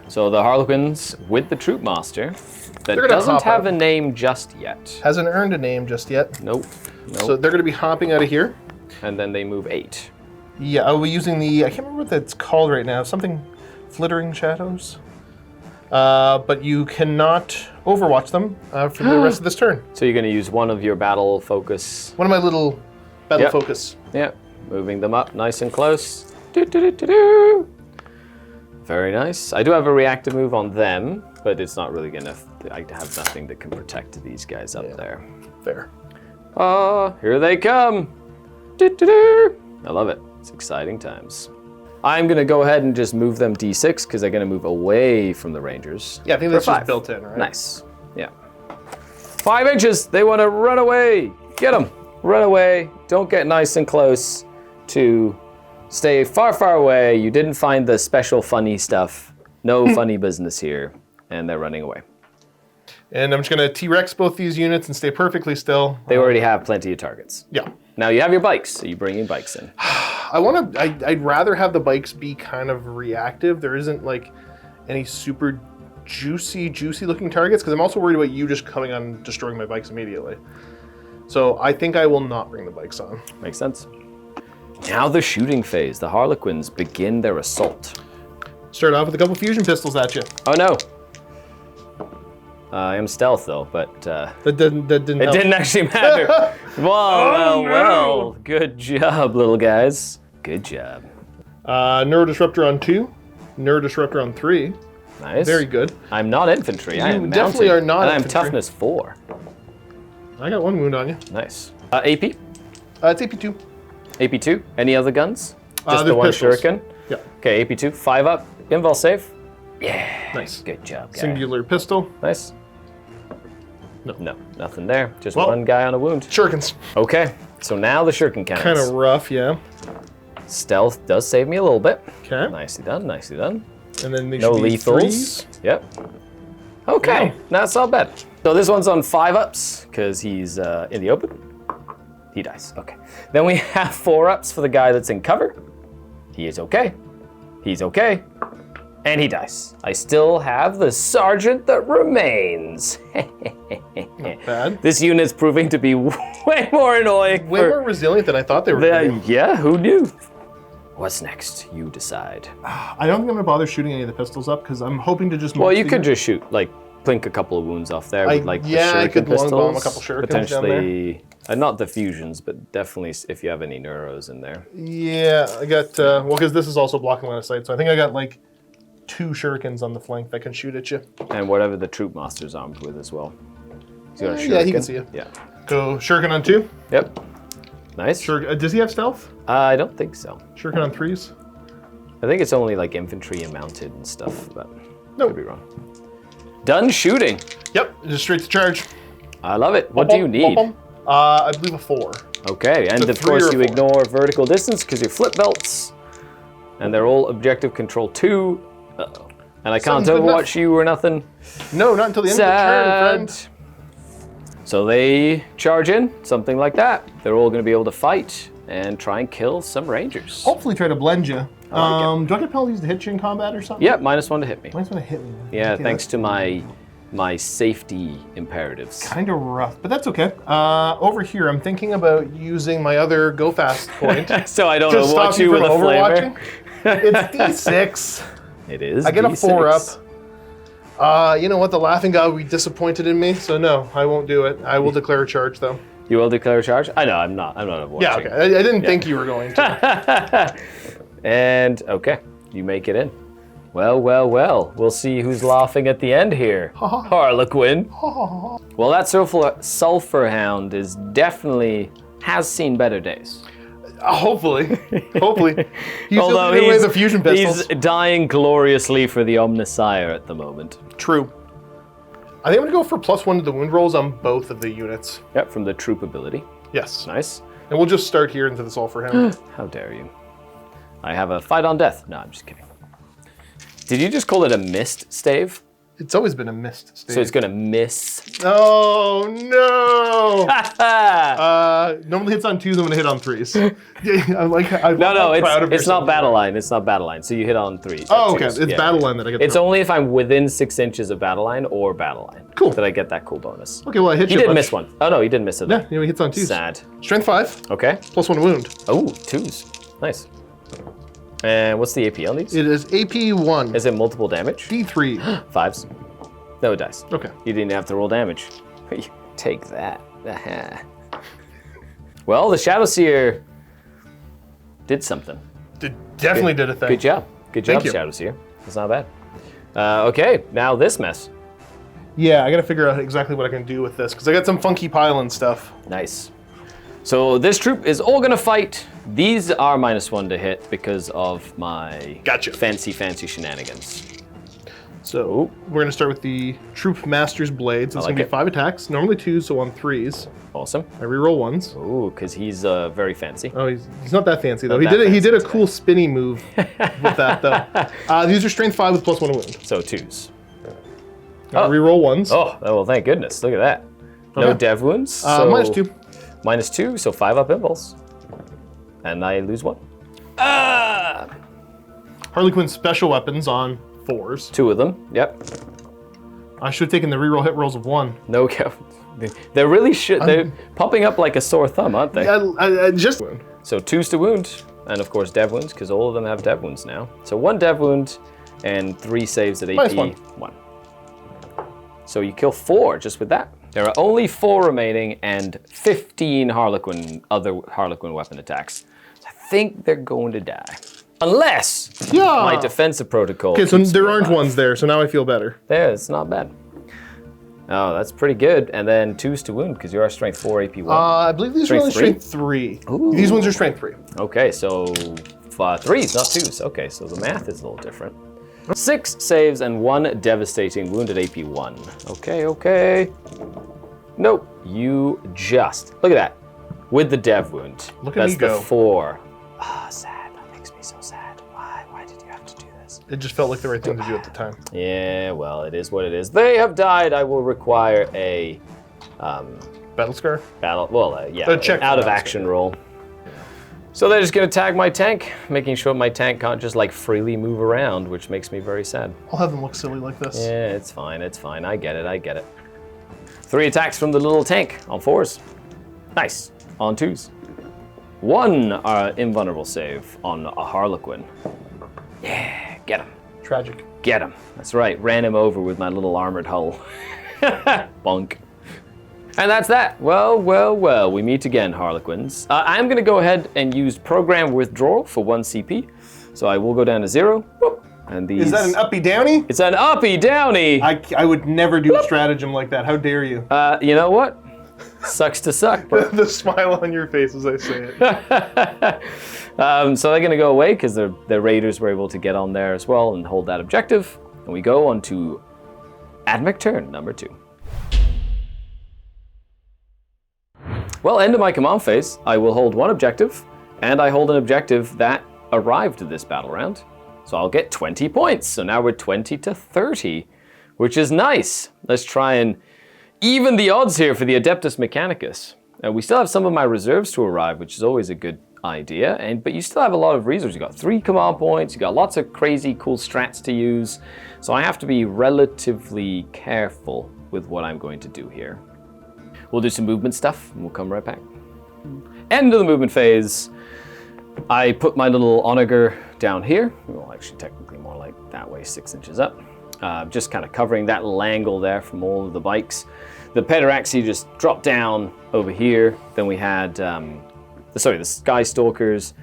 So the Harlequins with the Troop Master that gonna doesn't hop have out. a name just yet. Hasn't earned a name just yet. Nope. So they're going to be hopping out of here. And then they move 8. Yeah, I'll be using the, I can't remember what that's called right now, something Flittering Shadows. But you cannot overwatch them for the rest of this turn. So you're going to use one of your battle focus. One of my little battle Yep. focus. Yeah, moving them up nice and close. Do. Very nice. I do have a reactive move on them, but it's not really gonna. I have nothing that can protect these guys up there. There. Here they come. I love it. It's exciting times. I'm gonna go ahead and just move them D6 because they're gonna move away from the Rangers. Yeah, I think For that's just 5. built in, right? Nice. Yeah. 5 inches. They want to run away. Get them. Run away. Don't get nice and close to. Stay far, far away. You didn't find the special funny stuff. No funny business here. And they're running away. And I'm just going to T-Rex both these units and stay perfectly still. They already have plenty of targets. Yeah. Now you have your bikes, so you bring your bikes in. I'd rather have the bikes be kind of reactive. There isn't like any super juicy looking targets because I'm also worried about you just coming on and destroying my bikes immediately. So I think I will not bring the bikes on. Makes sense. Now the shooting phase. The Harlequins begin their assault. Start off with a couple fusion pistols at you. Oh no. I am stealth though, but That didn't it help. didn't actually matter. Well. Good job, little guys. Good job. Neurodisruptor on 2. Neurodisruptor on 3. Nice. Very good. I'm not infantry. I You am definitely mounted, are not and I'm infantry. toughness 4. I got 1 wound on you. Nice. AP. It's AP2. AP2. Any other guns? Just the there's one pistols. shuriken? Yeah. Okay, AP2. 5 up. Invul save. Yeah. Nice. Good job, guy. Singular pistol. Nice. No, nothing there. Just Well, one guy on a wound. Shurikens. Okay, so now the shuriken cannons. Kind of rough, yeah. Stealth does save me a little bit. Okay. Nicely done, nicely done. And then they No should be lethals. threes. Yep. Okay, Yeah. that's not bad. So this one's on 5 ups because he's in the open. He dies. Okay. Then we have 4 ups for the guy that's in cover. He is okay. He's okay. And he dies. I still have the sergeant that remains. Not bad. This unit's proving to be way more annoying. Way more resilient than I thought they were going to be. Yeah, who knew? What's next? You decide. I don't think I'm going to bother shooting any of the pistols up because I'm hoping to just... Well, you mostly- could just shoot, like, plink a couple of wounds off there with, like, the shuriken I could pistols. long bomb a couple shurikens down there. Potentially, not the fusions, but definitely if you have any neuros in there. Yeah, I got... well, because this is also blocking line of sight, so I think I got, like, 2 shurikens on the flank that can shoot at you. And whatever the troop master's armed with as well. He's got a Yeah, he can shuriken. see you. Yeah. Go shuriken on 2. Yep. Nice. Does he have stealth? I don't think so. Shuriken on 3s? I think it's only like infantry and mounted and stuff, but Nope. could be wrong. Done shooting. Yep, just straight to charge. I love it. What do you need? I believe a 4. Okay, and It's a of 3 course or a you 4. ignore vertical distance because you're flip belts, and they're all objective control 2. Uh-oh. And I can't Sounds good overwatch you or nothing. No, not until the end of the turn, friend. So they charge in, something like that. They're all going to be able to fight and try and kill some rangers. Hopefully try to blend you. I like it. Do I get penalties to hit you in combat or something? Yep, -1 to hit me. Mine's gonna hit me. Yeah, Okay, thanks that's to my safety imperatives. kind of rough, but that's okay. Over here, I'm thinking about using my other go fast point. So I don't to overwatch stop you with a from flamer. It's D6. It is. I get a D6. 4 up. You know what? The laughing guy will be disappointed in me, so no, I won't do it. I will declare a charge though. You will declare a charge? I know, I'm not overwatching. Yeah, okay. I didn't think you were going to. And okay, you make it in. Well, well, well. We'll see who's laughing at the end here. Harlequin. Well, that sulfur hound is definitely has seen better days. Hopefully. Hopefully. He's Although giving away the fusion pistols. he's dying gloriously for the Omnisire at the moment. True. I think I'm going to go for +1 to the wound rolls on both of the units. Yep, from the troop ability. Yes. Nice. And we'll just start here into the sulfur hound. How dare you? I have a fight on death. No, I'm just kidding. Did you just call it a missed stave? It's always been a missed stage. So it's gonna miss. Oh no! Normally hits on 2s, I'm gonna hit on 3s. No, it's not battle line. It's not battle line. So you hit on 3s. Oh, okay. 2s. It's Yeah. battle line that I get. It's thrown. only if I'm within 6 inches of battle line or battle line. Cool. That I get that cool bonus. Okay, well I hit He you. did a bunch. miss one. Oh no, he did miss it. Yeah, he hits on 2s. Sad. Strength 5, Okay. +1 wound. Oh, 2s. Nice. And what's the AP on these? It is AP 1. Is it multiple damage? D3. 5s. No, it dies. Okay. You didn't have to roll damage. Take that. Well, the Shadow Seer did something. Definitely did a thing. Good job. Good job, Thank you. Shadow Seer. That's not bad. Okay, now this mess. Yeah, I gotta figure out exactly what I can do with this because I got some funky pylon stuff. Nice. So this troop is all gonna fight. These are -1 to hit because of my Gotcha. fancy shenanigans. So we're gonna start with the Troop Master's Blade. So it's like gonna be it. 5 attacks, normally 2s, so on 3s. Awesome. I reroll 1s. Ooh, because he's very fancy. Oh, he's not that fancy though. Not He that did a fancy cool spinny move with that though. These are Strength 5 with +1 wound. So 2s. I reroll 1s. Oh, well, thank goodness. Look at that. No Okay. dev wounds. So -2. -2, so 5 up impulse. And I lose 1. Harlequin special weapons on 4s. 2 of them. Yep. I should have taken the reroll hit rolls of 1. No. They're really they're popping up like a sore thumb, aren't they? I just So 2s to wound, and of course dev wounds, because all of them have dev wounds now. So 1 dev wound and 3 saves at AP. -1. 1. So you kill 4 just with that. There are only 4 remaining and 15 other Harlequin weapon attacks. I think they're going to die. Unless my defensive protocol. Okay, so keeps there me aren't alive. ones there, so now I feel better. There, it's not bad. Oh, that's pretty good. And then 2s to wound because you are strength 4, AP 1. I believe these are only strength 3. Ooh. These ones are strength 3. Okay, so 3s, not 2s. Okay, so the math is a little different. 6 saves and 1 devastating wound at AP 1. Okay. Nope, you just, look at that. With the dev wound. Look at me go. That's the 4. Ah, sad, that makes me so sad. Why did you have to do this? It just felt like the right thing to do at the time. Yeah, well, it is what it is. They have died. I will require a Battle scar? an out of action roll. So they're just gonna tag my tank, making sure my tank can't just like freely move around, which makes me very sad. I'll have them look silly like this. Yeah, it's fine. I get it. 3 attacks from the little tank on 4s. Nice. On 2s. 1 invulnerable save on a Harlequin. Yeah, get him. Tragic. Get him. That's right. Ran him over with my little armored hull. Bonk. And that's that. Well. We meet again, Harlequins. I'm going to go ahead and use program withdrawal for 1 CP. So I will go down to 0. Whoop. And these... Is that an uppy downy? It's an uppy downy. I would never do a stratagem like that. How dare you? You know what? Sucks to suck, bro. The smile on your face as I say it. So they're going to go away because the raiders were able to get on there as well and hold that objective. And we go on to Admech turn number 2. Well, end of my command phase, I will hold 1 objective, and I hold an objective that arrived to this battle round. So I'll get 20 points. So now we're 20 to 30, which is nice. Let's try and even the odds here for the Adeptus Mechanicus. We still have some of my reserves to arrive, which is always a good idea, but you still have a lot of resources. You got 3 command points, you got lots of crazy cool strats to use, so I have to be relatively careful with what I'm going to do here. We'll do some movement stuff, and we'll come right back. End of the movement phase. I put my little onager down here. Well, actually, technically more like that way, 6 inches up. Just kind of covering that little angle there from all of the bikes. The Pederaxi just dropped down over here. Then we had, the Sky Stalkers.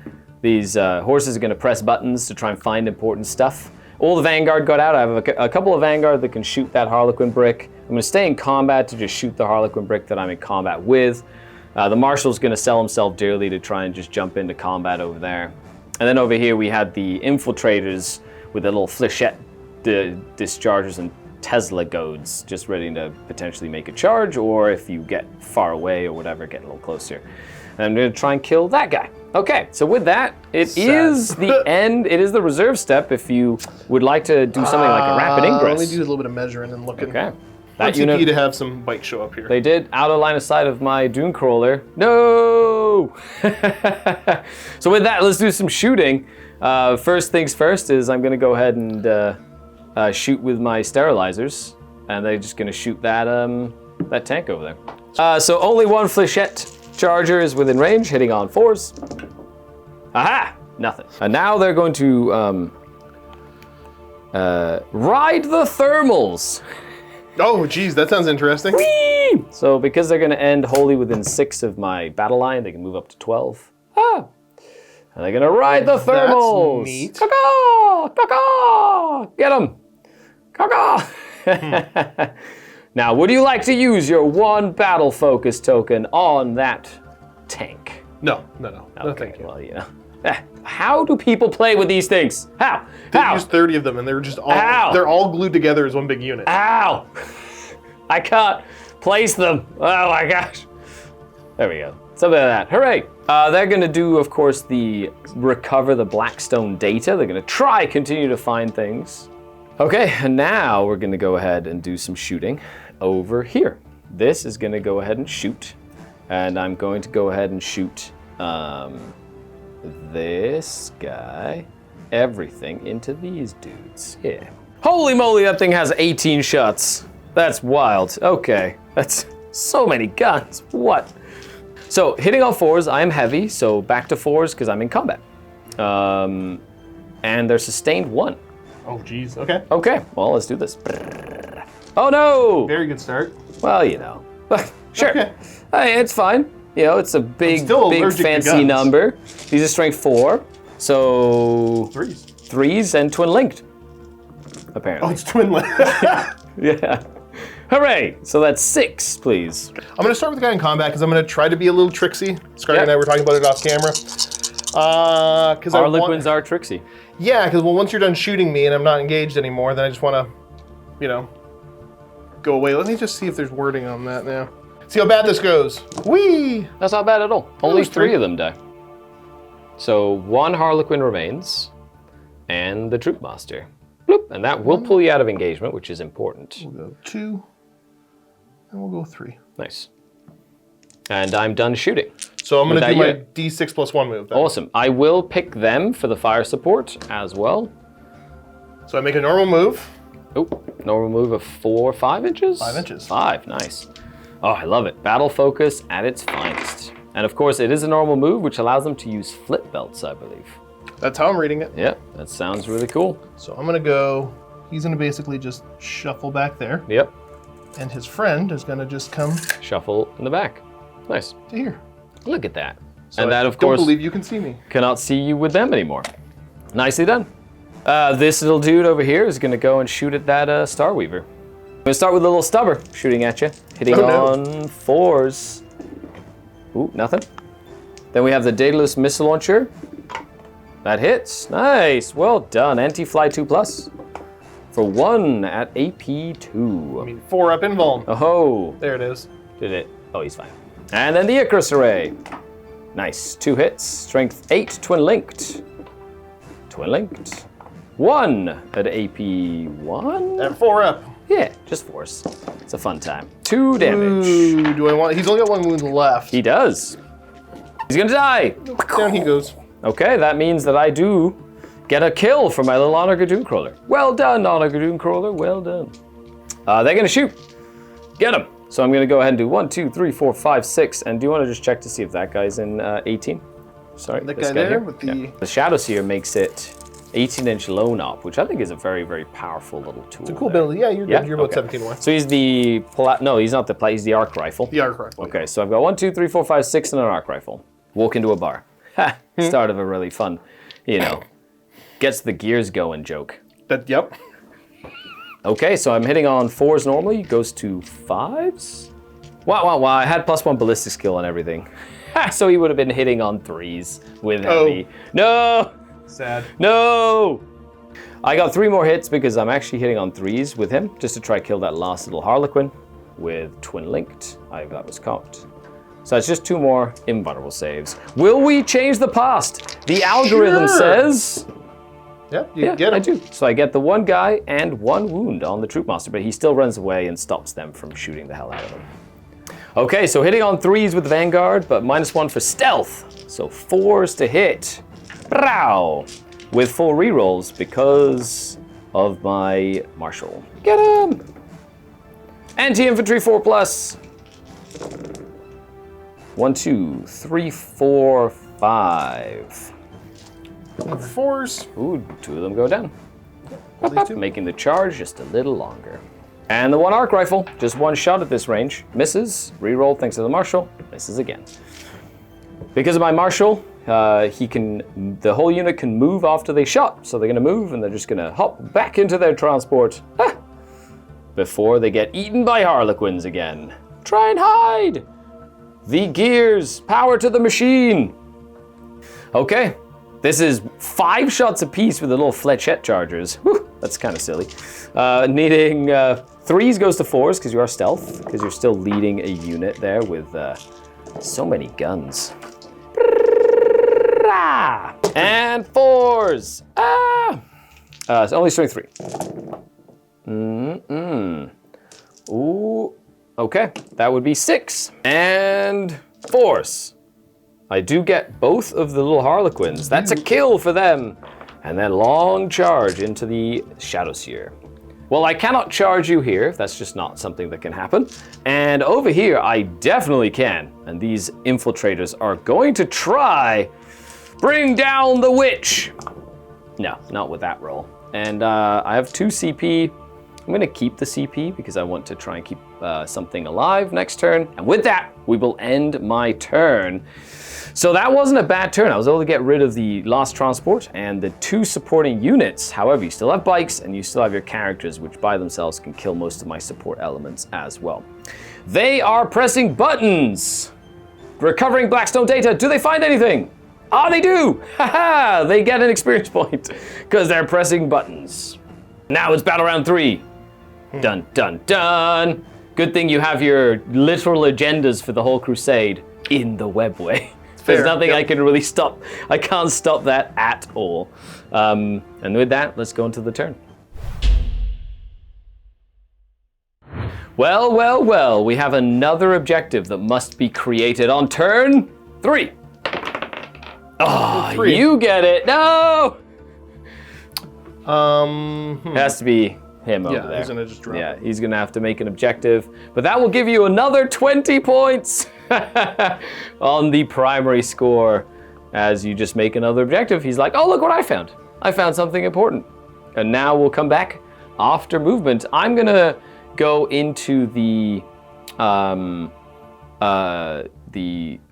These horses are going to press buttons to try and find important stuff. All the Vanguard got out. I have a couple of Vanguard that can shoot that Harlequin brick. I'm going to stay in combat to just shoot the Harlequin brick that I'm in combat with. The Marshal's going to sell himself dearly to try and just jump into combat over there. And then over here we had the Infiltrators with the little flechette dischargers and Tesla goads, just ready to potentially make a charge, or if you get far away or whatever, get a little closer. And I'm going to try and kill that guy. Okay, so with that, it is the end. It is the reserve step if you would like to do something like a rapid ingress. Let me do a little bit of measuring and looking. Okay. That unit to have some bikes show up here. They did, out of line of sight of my Dune Crawler. No! So with that, let's do some shooting. First things first is I'm going to go ahead and shoot with my sterilizers, and they're just going to shoot that that tank over there. So only 1 flechette charger is within range, hitting on 4s. Aha! Nothing. And now they're going to ride the thermals. Oh, geez, that sounds interesting. Whee! So because they're going to end wholly within 6 of my battle line, they can move up to 12. Ah! And they're going to ride the thermals. That's neat. Caw-caw! Caw-caw! Get them! Caw-caw! Now, would you like to use your 1 battle focus token on that tank? No, Okay, thank you. well, you know. How do people play with these things? How? They used 30 of them, and they're just they're all glued together as one big unit. Ow! I can't place them. Oh my gosh. There we go. Something like that. Hooray! They're going to do, of course, recover the Blackstone data. They're going to continue to find things. Okay, and now we're going to go ahead and do some shooting over here. This is going to go ahead and shoot, and I'm going to go ahead and shoot this guy, everything into these dudes. Yeah. Holy moly, that thing has 18 shots. That's wild. Okay, that's so many guns. What? So hitting on 4s, I am heavy, so back to 4s because I'm in combat. And they're sustained 1. Oh, geez. Okay. Okay, well, let's do this. Oh no! Very good start. Well, you know. Sure. Okay. Hey, it's fine. You know, it's a big allergic to fancy guns. number. These are strength 4. So 3s and twin linked. Apparently. Oh, it's twin linked. Yeah. Hooray! So that's 6, please. I'm going to start with the guy in combat because I'm going to try to be a little tricksy. Scarlett Yep. and I were talking about it off camera. Because Harlequins are tricksy. Yeah, because once you're done shooting me and I'm not engaged anymore, then I just want to, you know, go away. Let me just see if there's wording on that now. See how bad this goes. Whee! That's not bad at all. Only was 3 3. of them die. So 1 Harlequin remains, and the Troop Master. Bloop, and that will pull you out of engagement, which is important. We'll go 2, and we'll go 3. Nice. And I'm done shooting. So I'm going to do my With D6 plus 1 move then. Awesome. I will pick them for the fire support as well. So I make a normal move. Oh, normal move of 4, 5 inches? 5 inches. 5, nice. Oh, I love it. Battle focus at its finest. And of course, it is a normal move, which allows them to use flip belts, I believe. That's how I'm reading it. Yep, that sounds really cool. So I'm going to go, he's going to basically just shuffle back there. Yep, And his friend is going to just come shuffle in the back. Nice. to here. Look at that. So and that, of I don't course, believe you can see me. cannot see you with them anymore. Nicely done. This little dude over here is going to go and shoot at that Star Weaver. I'm going to start with a little stubber shooting at you, hitting Oh, no. on 4s. Ooh, nothing. Then we have the Daedalus missile launcher. That hits. Nice. Well done. Anti-fly 2+ for 1 at AP2. I mean, 4 up invuln. Oh, There it is. did it? Oh, he's fine. And then the Icarus array. Nice. 2 hits. Strength 8, twin linked. Twin linked. 1 at AP1. And 4 up. Yeah, just 4s. It's a fun time. 2 damage. Ooh, do I want, he's only got 1 wound left. He does. He's gonna die. Down he goes. Okay, that means that I do get a kill for my little Honor Gadoon Crawler. Well done, Honor Gadoon Crawler, well done. They're gonna shoot. Get him. So I'm gonna go ahead and do 1, 2, 3, 4, 5, 6. And do you wanna just check to see if that guy's in 18? Sorry, That this guy there here? with the- Yeah. The Shadow Seer makes it 18-inch lone op, which I think is a very, very powerful little tool. It's a cool ability. Yeah, you're good. You're about Okay. 17 away. So he's the, no, he's not the, he's the arc rifle. The arc rifle. Okay, so I've got 1, 2, 3, 4, 5, 6, and an arc rifle. Walk into a bar. Ha! Start of a really fun, you know, gets the gears going joke. Yep. Okay, so I'm hitting on 4s normally, goes to 5s. Wow, I had +1 ballistic skill and everything. So he would have been hitting on 3s with heavy. No! Sad. No! I got 3 more hits because I'm actually hitting on 3s with him, just to try kill that last little Harlequin with twin linked. That was cocked. So it's just 2 more invulnerable saves. Will we change the past? The algorithm Sure. says. Yep, you Yeah, get him. I do. So I get the 1 guy and 1 wound on the Troop Master, but he still runs away and stops them from shooting the hell out of him. Okay, so hitting on 3s with Vanguard, but -1 for stealth. So 4s to hit. Brow! With full rerolls because of my Marshal. Get him! Anti-infantry 4+. 1, 2, 3, 4, 5. 4s. Ooh, 2 of them go down. These 2. Making the charge just a little longer. And the 1 arc rifle, just 1 shot at this range. Misses, reroll thanks to the Marshal, misses again. Because of my Marshal, the whole unit can move after they shot. So they're gonna move and they're just gonna hop back into their transport before they get eaten by Harlequins again. Try and hide! The gears, power to the machine. Okay, this is 5 shots apiece with the little fletchette chargers. Whew, that's kind of silly. Needing 3s goes to 4s because you are stealth, because you're still leading a unit there with so many guns. And 4s. It's only strength 3. Ooh. Okay, that would be 6. And 4s. I do get both of the little Harlequins. That's a kill for them. And then long charge into the Shadow Seer. Well, I cannot charge you here. That's just not something that can happen. And over here, I definitely can. And these infiltrators are going to try bring down the witch. No, not with that roll. And I have 2 CP. I'm going to keep the CP because I want to try and keep something alive next turn. And with that, we will end my turn. So that wasn't a bad turn. I was able to get rid of the lost transport and the 2 supporting units. However, you still have bikes and you still have your characters, which by themselves can kill most of my support elements as well. They are pressing buttons. Recovering Blackstone data. Do they find anything? Ah, they do. Haha, they get an experience point because they're pressing buttons. Now it's battle round 3. Dun, dun, dun. Good thing you have your literal agendas for the whole crusade in the webway. There's nothing I can really stop. I can't stop that at all. And with that, let's go into the turn. Well, well, well. We have another objective that must be created on turn 3. Oh, you get it. No! It has to be him over there. He's gonna just drop it. He's gonna have to make an objective, but that will give you another 20 points on the primary score. As you just make another objective, he's like, oh, look what I found. I found something important. And now we'll come back after movement. I'm gonna go into the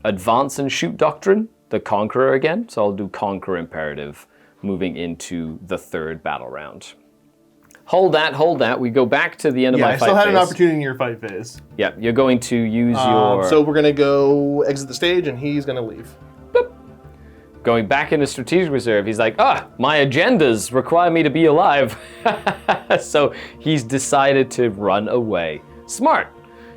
advance and shoot doctrine, the conqueror again. So I'll do conquer imperative moving into the 3rd battle round. Hold that. We go back to the end of my fight phase. I still had an opportunity in your fight phase. Yeah, you're going to use your... So we're going to go exit the stage, and he's going to leave. Boop. Going back into strategic reserve, he's like, my agendas require me to be alive. So he's decided to run away. Smart.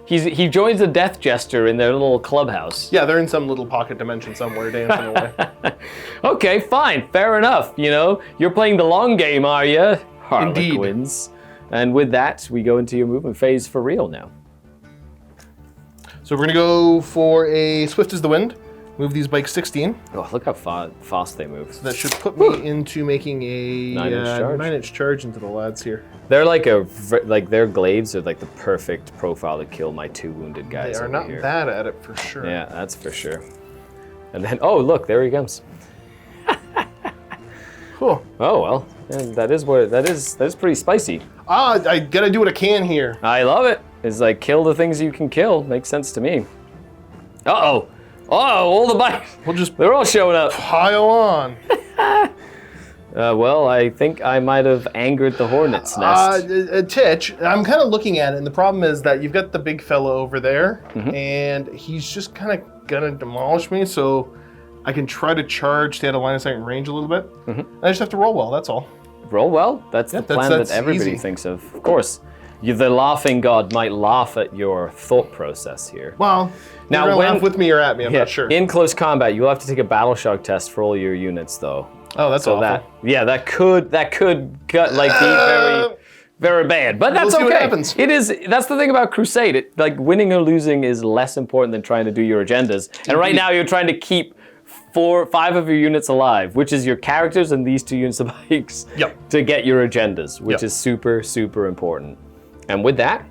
He joins the Death Jester in their little clubhouse. Yeah, they're in some little pocket dimension somewhere, dancing away. Okay, fine, fair enough. You know, you're playing the long game, are you? Harlequins. And with that, we go into your movement phase for real now. So we're gonna go for a Swift as the Wind. Move these bikes 16. Oh, look how fast they move. So that should put me into making a 9-inch charge into the lads here. They're like their glaives are like the perfect profile to kill my 2 wounded guys. They are not bad at it for sure. Yeah, that's for sure. And then, oh look, there he comes. Cool. Oh well, that is pretty spicy. I gotta do what I can here. I love it. It's like kill the things you can kill. Makes sense to me. Uh-oh. Oh, all the bikes. They're all showing up. Pile on. Well, I think I might have angered the hornet's nest. A titch. I'm kind of looking at it, and the problem is that you've got the big fella over there, and he's just kind of gonna demolish me, so I can try to charge, stay out of line of sight and range a little bit. I just have to roll well, that's all. Roll well? That's the plan that everybody thinks of. Of course. The laughing god might laugh at your thought process here. Well, now you're laugh with me or at me, I'm not sure. In close combat, you'll have to take a battle shock test for all your units, though. Oh, that's awful. That could be very, very bad. But that's okay. What happens. That's the thing about Crusade. Like winning or losing is less important than trying to do your agendas. And right now you're trying to keep 5 of your units alive, which is your characters and these 2 units of bikes to get your agendas, which is super, super important. And with that,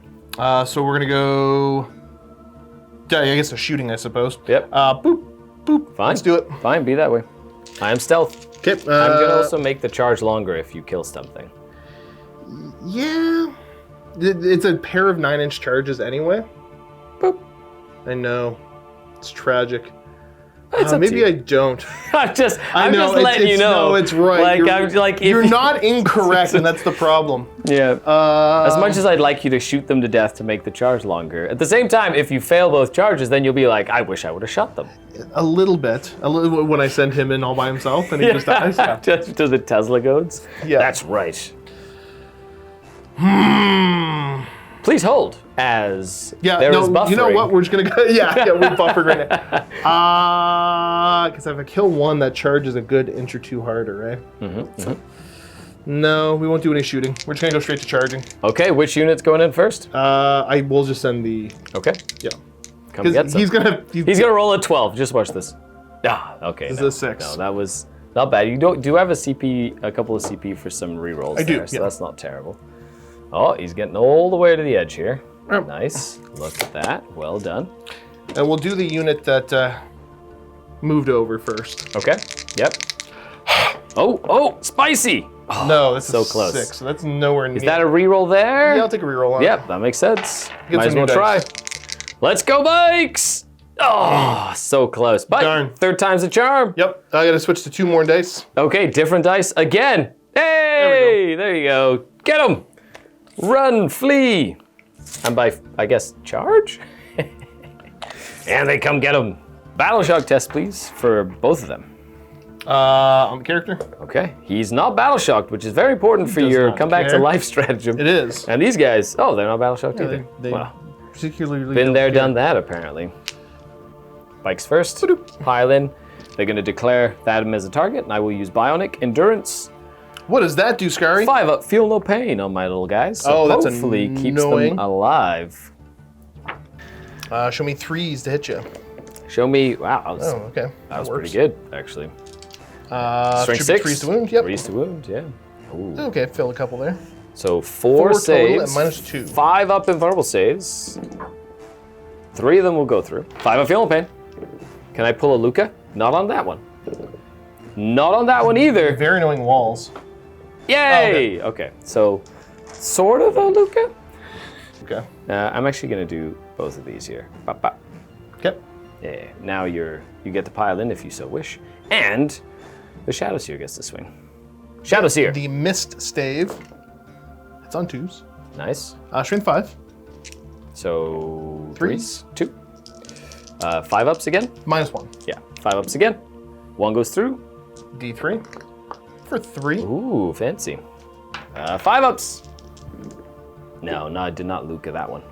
so we're gonna go. I guess a shooting, I suppose. Yep. Boop, boop. Fine. Let's do it. Fine, be that way. I am stealth. Okay. I'm gonna also make the charge longer if you kill something. Yeah. It's a pair of 9-inch charges anyway. Boop. I know. It's tragic. It's maybe I don't. I'm just letting you know. No, it's right. You're not incorrect, and that's the problem. Yeah. As much as I'd like you to shoot them to death to make the charge longer, at the same time, if you fail both charges, then you'll be like, I wish I would have shot them. A little bit. When I send him in all by himself, and he just dies. Just to the Tesla goads? Yeah. That's right. Please hold as there is buffering. You know what? We're just gonna go. Yeah, we're buffering right now. Because if I kill one, that charge is a good inch or 2 harder, right? No, we won't do any shooting. We're just gonna go straight to charging. Okay, which unit's going in first? I will just send the. Okay. Yeah. Come get some. He's gonna roll a 12. Just watch this. Okay. This is a 6. No, that was not bad. You do have a couple of CP for some rerolls. I do. There, so that's not terrible. Oh, he's getting all the way to the edge here. Nice. Look at that. Well done. And we'll do the unit that moved over first. Okay. Yep. Oh, spicy. Oh, no, this so is close. 6, so that's nowhere near. Is that a reroll there? Yeah, I'll take a reroll on it. Yep, that makes sense. Get Might as well try. Let's go, bikes! Oh, so close. But Darn. third time's a charm. Yep, I gotta switch to 2 more dice. Okay, different dice again. Hey, there you go. Get him. Run, flee. And by, I guess, charge? And they come get him. Battle shock test, please, for both of them. On the character? Okay, he's not battle shocked, which is very important for does your not come back to care. life stratagem. It is. And these guys, oh, they're not battle shocked Yeah, either. they Wow. particularly Been don't there, care. done that, apparently. Bikes first, pile in. They're going to declare that as a target, and I will use Bionic Endurance. What does that do, Scary? 5 up, feel no pain on my little guys. So that's hopefully keeps annoying. them alive. Show me 3s to hit you. Show me, wow, Oh, okay. that was works. pretty good, actually. Strength 6. 3s to wound, yep. 3s to wound, yeah. Ooh. Okay, fill a couple there. So 4 total saves, and -2. 5 up invulnerable saves. 3 of them will go through. 5 up feel no pain. Can I pull a Luca? Not on that one. Not on that one either. Very annoying walls. Yay! Okay, so sort of a Luca. Okay. I'm actually gonna do both of these here. Bop, bop. Okay. Yeah. Now you get to pile in if you so wish, and the Shadow Seer gets to swing. Shadow Seer. The Mist Stave. It's on 2s. Nice. Strength 5. So 3s. 2. 5 ups again. -1. Yeah. 5 ups again. 1 goes through. D3. For 3. Ooh, fancy. 5 ups. No, I did not Luca that one.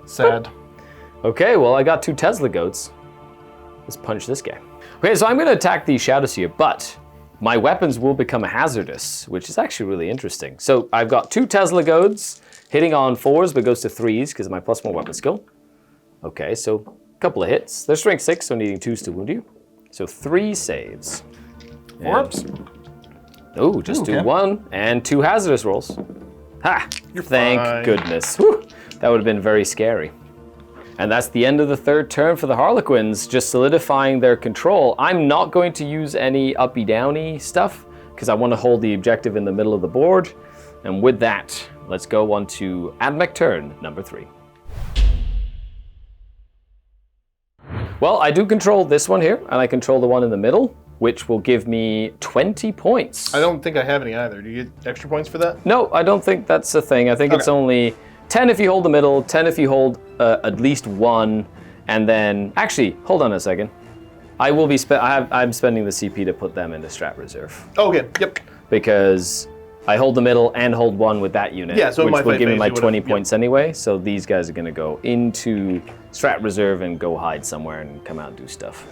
Sad. Okay, well, I got 2 Tesla goats. Let's punch this guy. Okay, so I'm going to attack the Shadow Seer, but my weapons will become hazardous, which is actually really interesting. So I've got 2 Tesla goats hitting on 4s, but goes to 3s because of my +1 weapon skill. Okay, so a couple of hits. They're strength 6, so needing 2s to wound you. So 3 saves. 4 ups. Oh, just do okay. 1 and 2 hazardous rolls. Ha! Thank fine. goodness. Whew, that would have been very scary. And that's the end of the 3rd turn for the Harlequins, just solidifying their control. I'm not going to use any uppy-downy stuff, because I want to hold the objective in the middle of the board. And with that, let's go on to Admech turn number 3. Well, I do control this one here, and I control the one in the middle, which will give me 20 points. I don't think I have any either. Do you get extra points for that? No, I don't think that's a thing. I think it's only 10 if you hold the middle, 10 if you hold at least 1, and then actually, hold on a second. I will be I'm spending the CP to put them into strat reserve Oh, okay. Yep. because I hold the middle and hold 1 with that unit, Yeah, so in which my will fight give me phase, my you would've- 20 yep. points anyway. So these guys are going to go into strat reserve and go hide somewhere and come out and do stuff.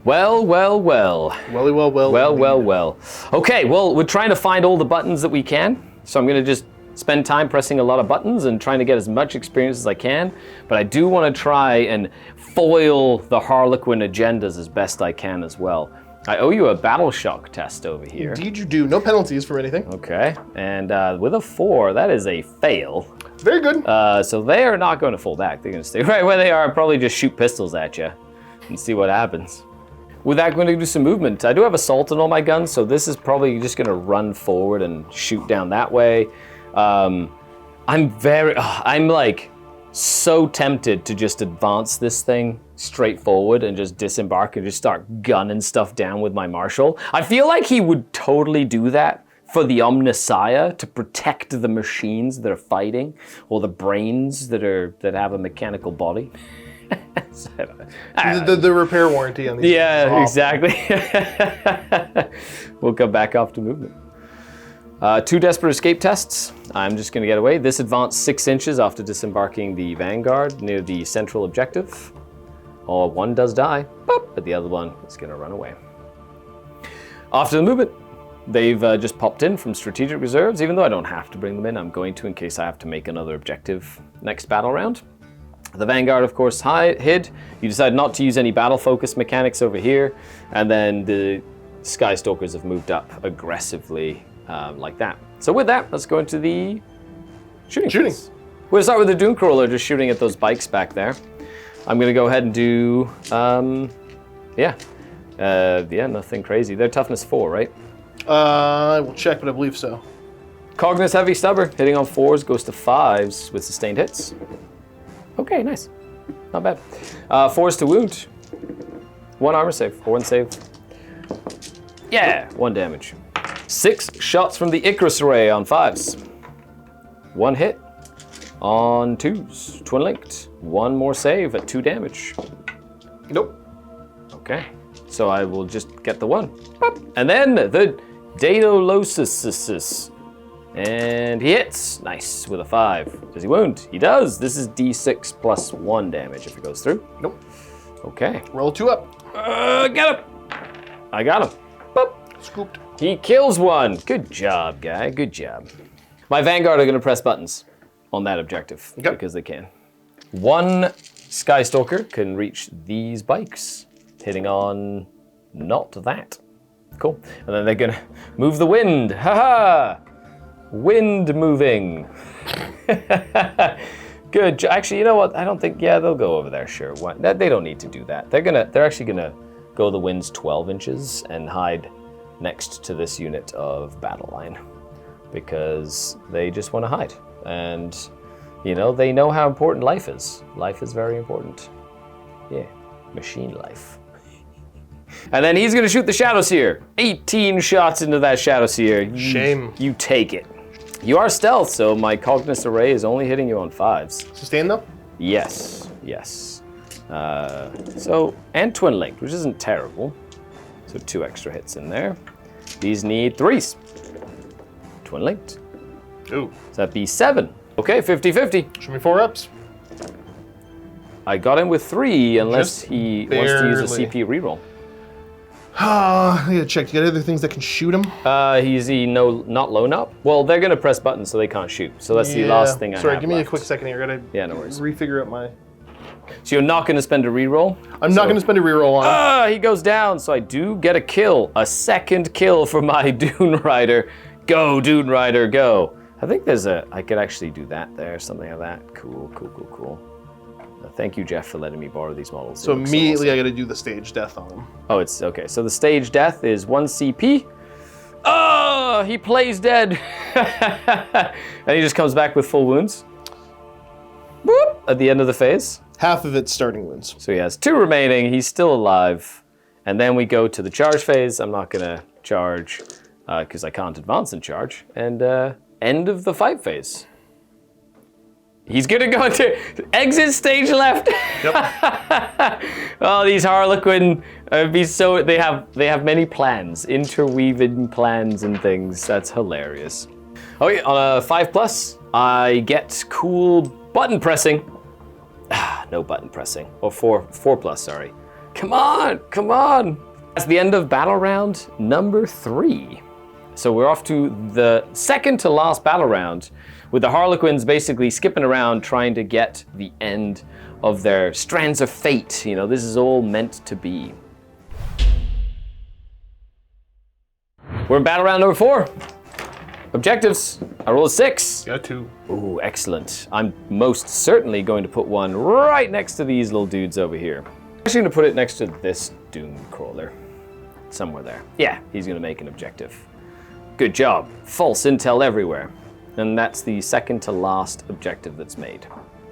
Well. Welly well. Well. Okay, well, we're trying to find all the buttons that we can. So I'm going to just spend time pressing a lot of buttons and trying to get as much experience as I can. But I do want to try and foil the Harlequin agendas as best I can as well. I owe you a battle shock test over here. Indeed you do. No penalties for anything. Okay, and with a 4, that is a fail. Very good. So they are not going to fall back. They're going to stay right where they are, probably just shoot pistols at you and see what happens. With that, I'm going to do some movement. I do have assault on all my guns, so this is probably just going to run forward and shoot down that way. I'm like so tempted to just advance this thing straight forward and just disembark and just start gunning stuff down with my marshal. I feel like he would totally do that for the Omnissiah to protect the machines that are fighting, or the brains that have a mechanical body. The repair warranty on these. Yeah, is awful. exactly. We'll come back off to movement. 2 desperate escape tests. I'm just going to get away. This advanced 6 inches after disembarking the Vanguard near the central objective. Or 1 does die, but the other one is going to run away. After the movement, they've just popped in from strategic reserves. Even though I don't have to bring them in, I'm going to in case I have to make another objective next battle round. The Vanguard, of course, hid. You decide not to use any battle focus mechanics over here, and then the Skystalkers have moved up aggressively like that. So with that, let's go into the shooting. phase. We'll start with the Doomcrawler, just shooting at those bikes back there. I'm going to go ahead and do, nothing crazy. They're toughness 4, right? I will check, but I believe so. Cognus Heavy Stubber, hitting on 4s, goes to 5s with sustained hits. Okay, nice. not bad. Force to wound. 1 armor save, or 1 save. Yeah, 1 damage. 6 shots from the Icarus array on 5s. 1 hit on 2s. Twin linked. 1 more save at 2 damage. Nope. Okay, so I will just get the 1. Pop. And then the Daedalosis. And he hits. Nice, with a 5. Does he wound? He does. This is D6 plus 1 damage if it goes through. Nope. Okay. Roll 2 up. Get him. I got him. Boop. Scooped. He kills 1. Good job, guy. Good job. My Vanguard are going to press buttons on that objective because they can. 1 Skystalker can reach these bikes, hitting on not that. Cool. And then they're going to move the wind. Haha! Wind moving. Good. Actually, you know what? I don't think. Yeah, they'll go over there. Sure. Why? They don't need to do that. They're actually gonna go the wind's 12 inches and hide next to this unit of battle line because they just want to hide. And you know they know how important life is. Life is very important. Yeah, machine life. And then he's gonna shoot the Shadow Seer. 18 shots into that Shadow Seer. Shame. You take it. You are stealth, so my Cognus array is only hitting you on 5s. Sustain though? Yes, yes. And twin linked, which isn't terrible. So 2 extra hits in there. These need 3s. Twin linked. Ooh. So that'd be 7. Okay, 50-50. Show me 4 ups. I got him with 3 unless Just he wants to use a CP reroll. I gotta check. You got other things that can shoot him? He's not low up? Well, they're gonna press buttons so they can't shoot. So that's the last thing I have. Sorry, give me left. a quick second here. I gotta no worries. refigure out my... So you're not gonna spend a reroll? I'm not gonna spend a reroll on him. He goes down, so I do get a kill. A second kill for my Dune Rider. Go, Dune Rider, go. I think I could actually do that there, something like that. Cool. Thank you, Jeff, for letting me borrow these models. So immediately I gotta do the stage death on him. Oh, it's okay. So the stage death is 1 CP. Oh, he plays dead. And he just comes back with full wounds. Boop, at the end of the phase. Half of it's starting wounds. So he has 2 remaining. He's still alive. And then we go to the charge phase. I'm not gonna charge because I can't advance and charge. And end of the fight phase. He's gonna go into exit stage left. Yep. Oh, these Harlequin they have many plans, interweaving plans and things. That's hilarious. Okay, on a 5+, I get cool button pressing. No button pressing. Or 4+, sorry. Come on. That's the end of battle round number 3. So we're off to the second to last battle round, with the Harlequins basically skipping around trying to get the end of their strands of fate. You know, this is all meant to be. We're in battle round number 4. Objectives. I roll a 6. Got 2. Ooh, excellent. I'm most certainly going to put one right next to these little dudes over here. I'm actually going to put it next to this Doom Crawler. Somewhere there. Yeah, he's going to make an objective. Good job. False intel everywhere. And that's the second to last objective that's made.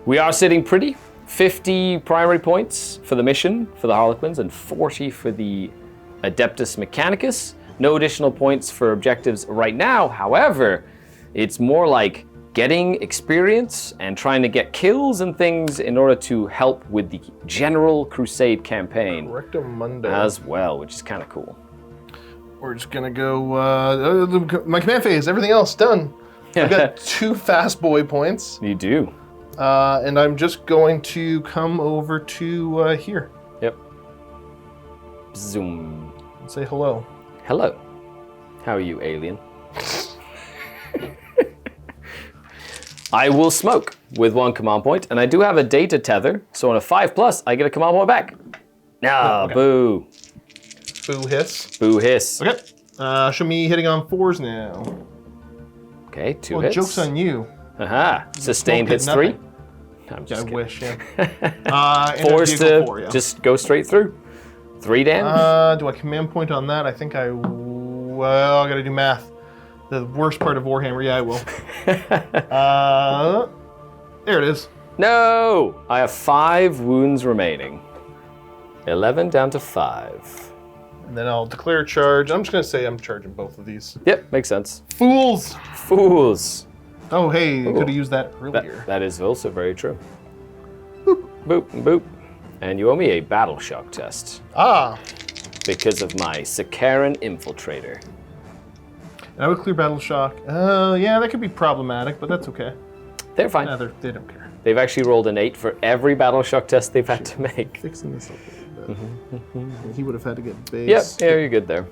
We are sitting pretty. 50 primary points for the mission for the Harlequins and 40 for the Adeptus Mechanicus. No additional points for objectives right now. However, it's more like getting experience and trying to get kills and things in order to help with the general Crusade campaign Rectamundo. as well, which is kind of cool. We're just gonna go, my command phase, everything else done. I've got 2 fast boy points. You do. And I'm just going to come over to here. Yep. Zoom. And say hello. Hello. How are you, alien? I will smoke with 1 command point, and I do have a data tether, so on a 5+, I get a command point back. No, okay. Boo. Boo hiss. Boo hiss. Okay. Show me hitting on 4s now. Okay, 2 well, hits. Joke's on you. Aha. Sustained hits 3. I'm just kidding. Wish, yeah. 4's to 4, yeah. just go straight through. 3 damage. Do I command point on that? I think I gotta do math. The worst part of Warhammer, yeah, I will. There it is. No! I have 5 wounds remaining. 11 down to 5. And then I'll declare a charge. I'm just going to say I'm charging both of these. Yep, makes sense. Fools! Fools. Oh, hey, you could have used that earlier. That is also very true. Boop, boop, boop. And you owe me a battle shock test. Ah! Because of my Sakaran Infiltrator. I would clear battle shock. Yeah, that could be problematic, but that's okay. They're fine. Nah, they don't care. They've actually rolled an 8 for every battle shock test they've had to make. Fixing this up a little bit. He would have had to get base. Yep, yeah, you're good there.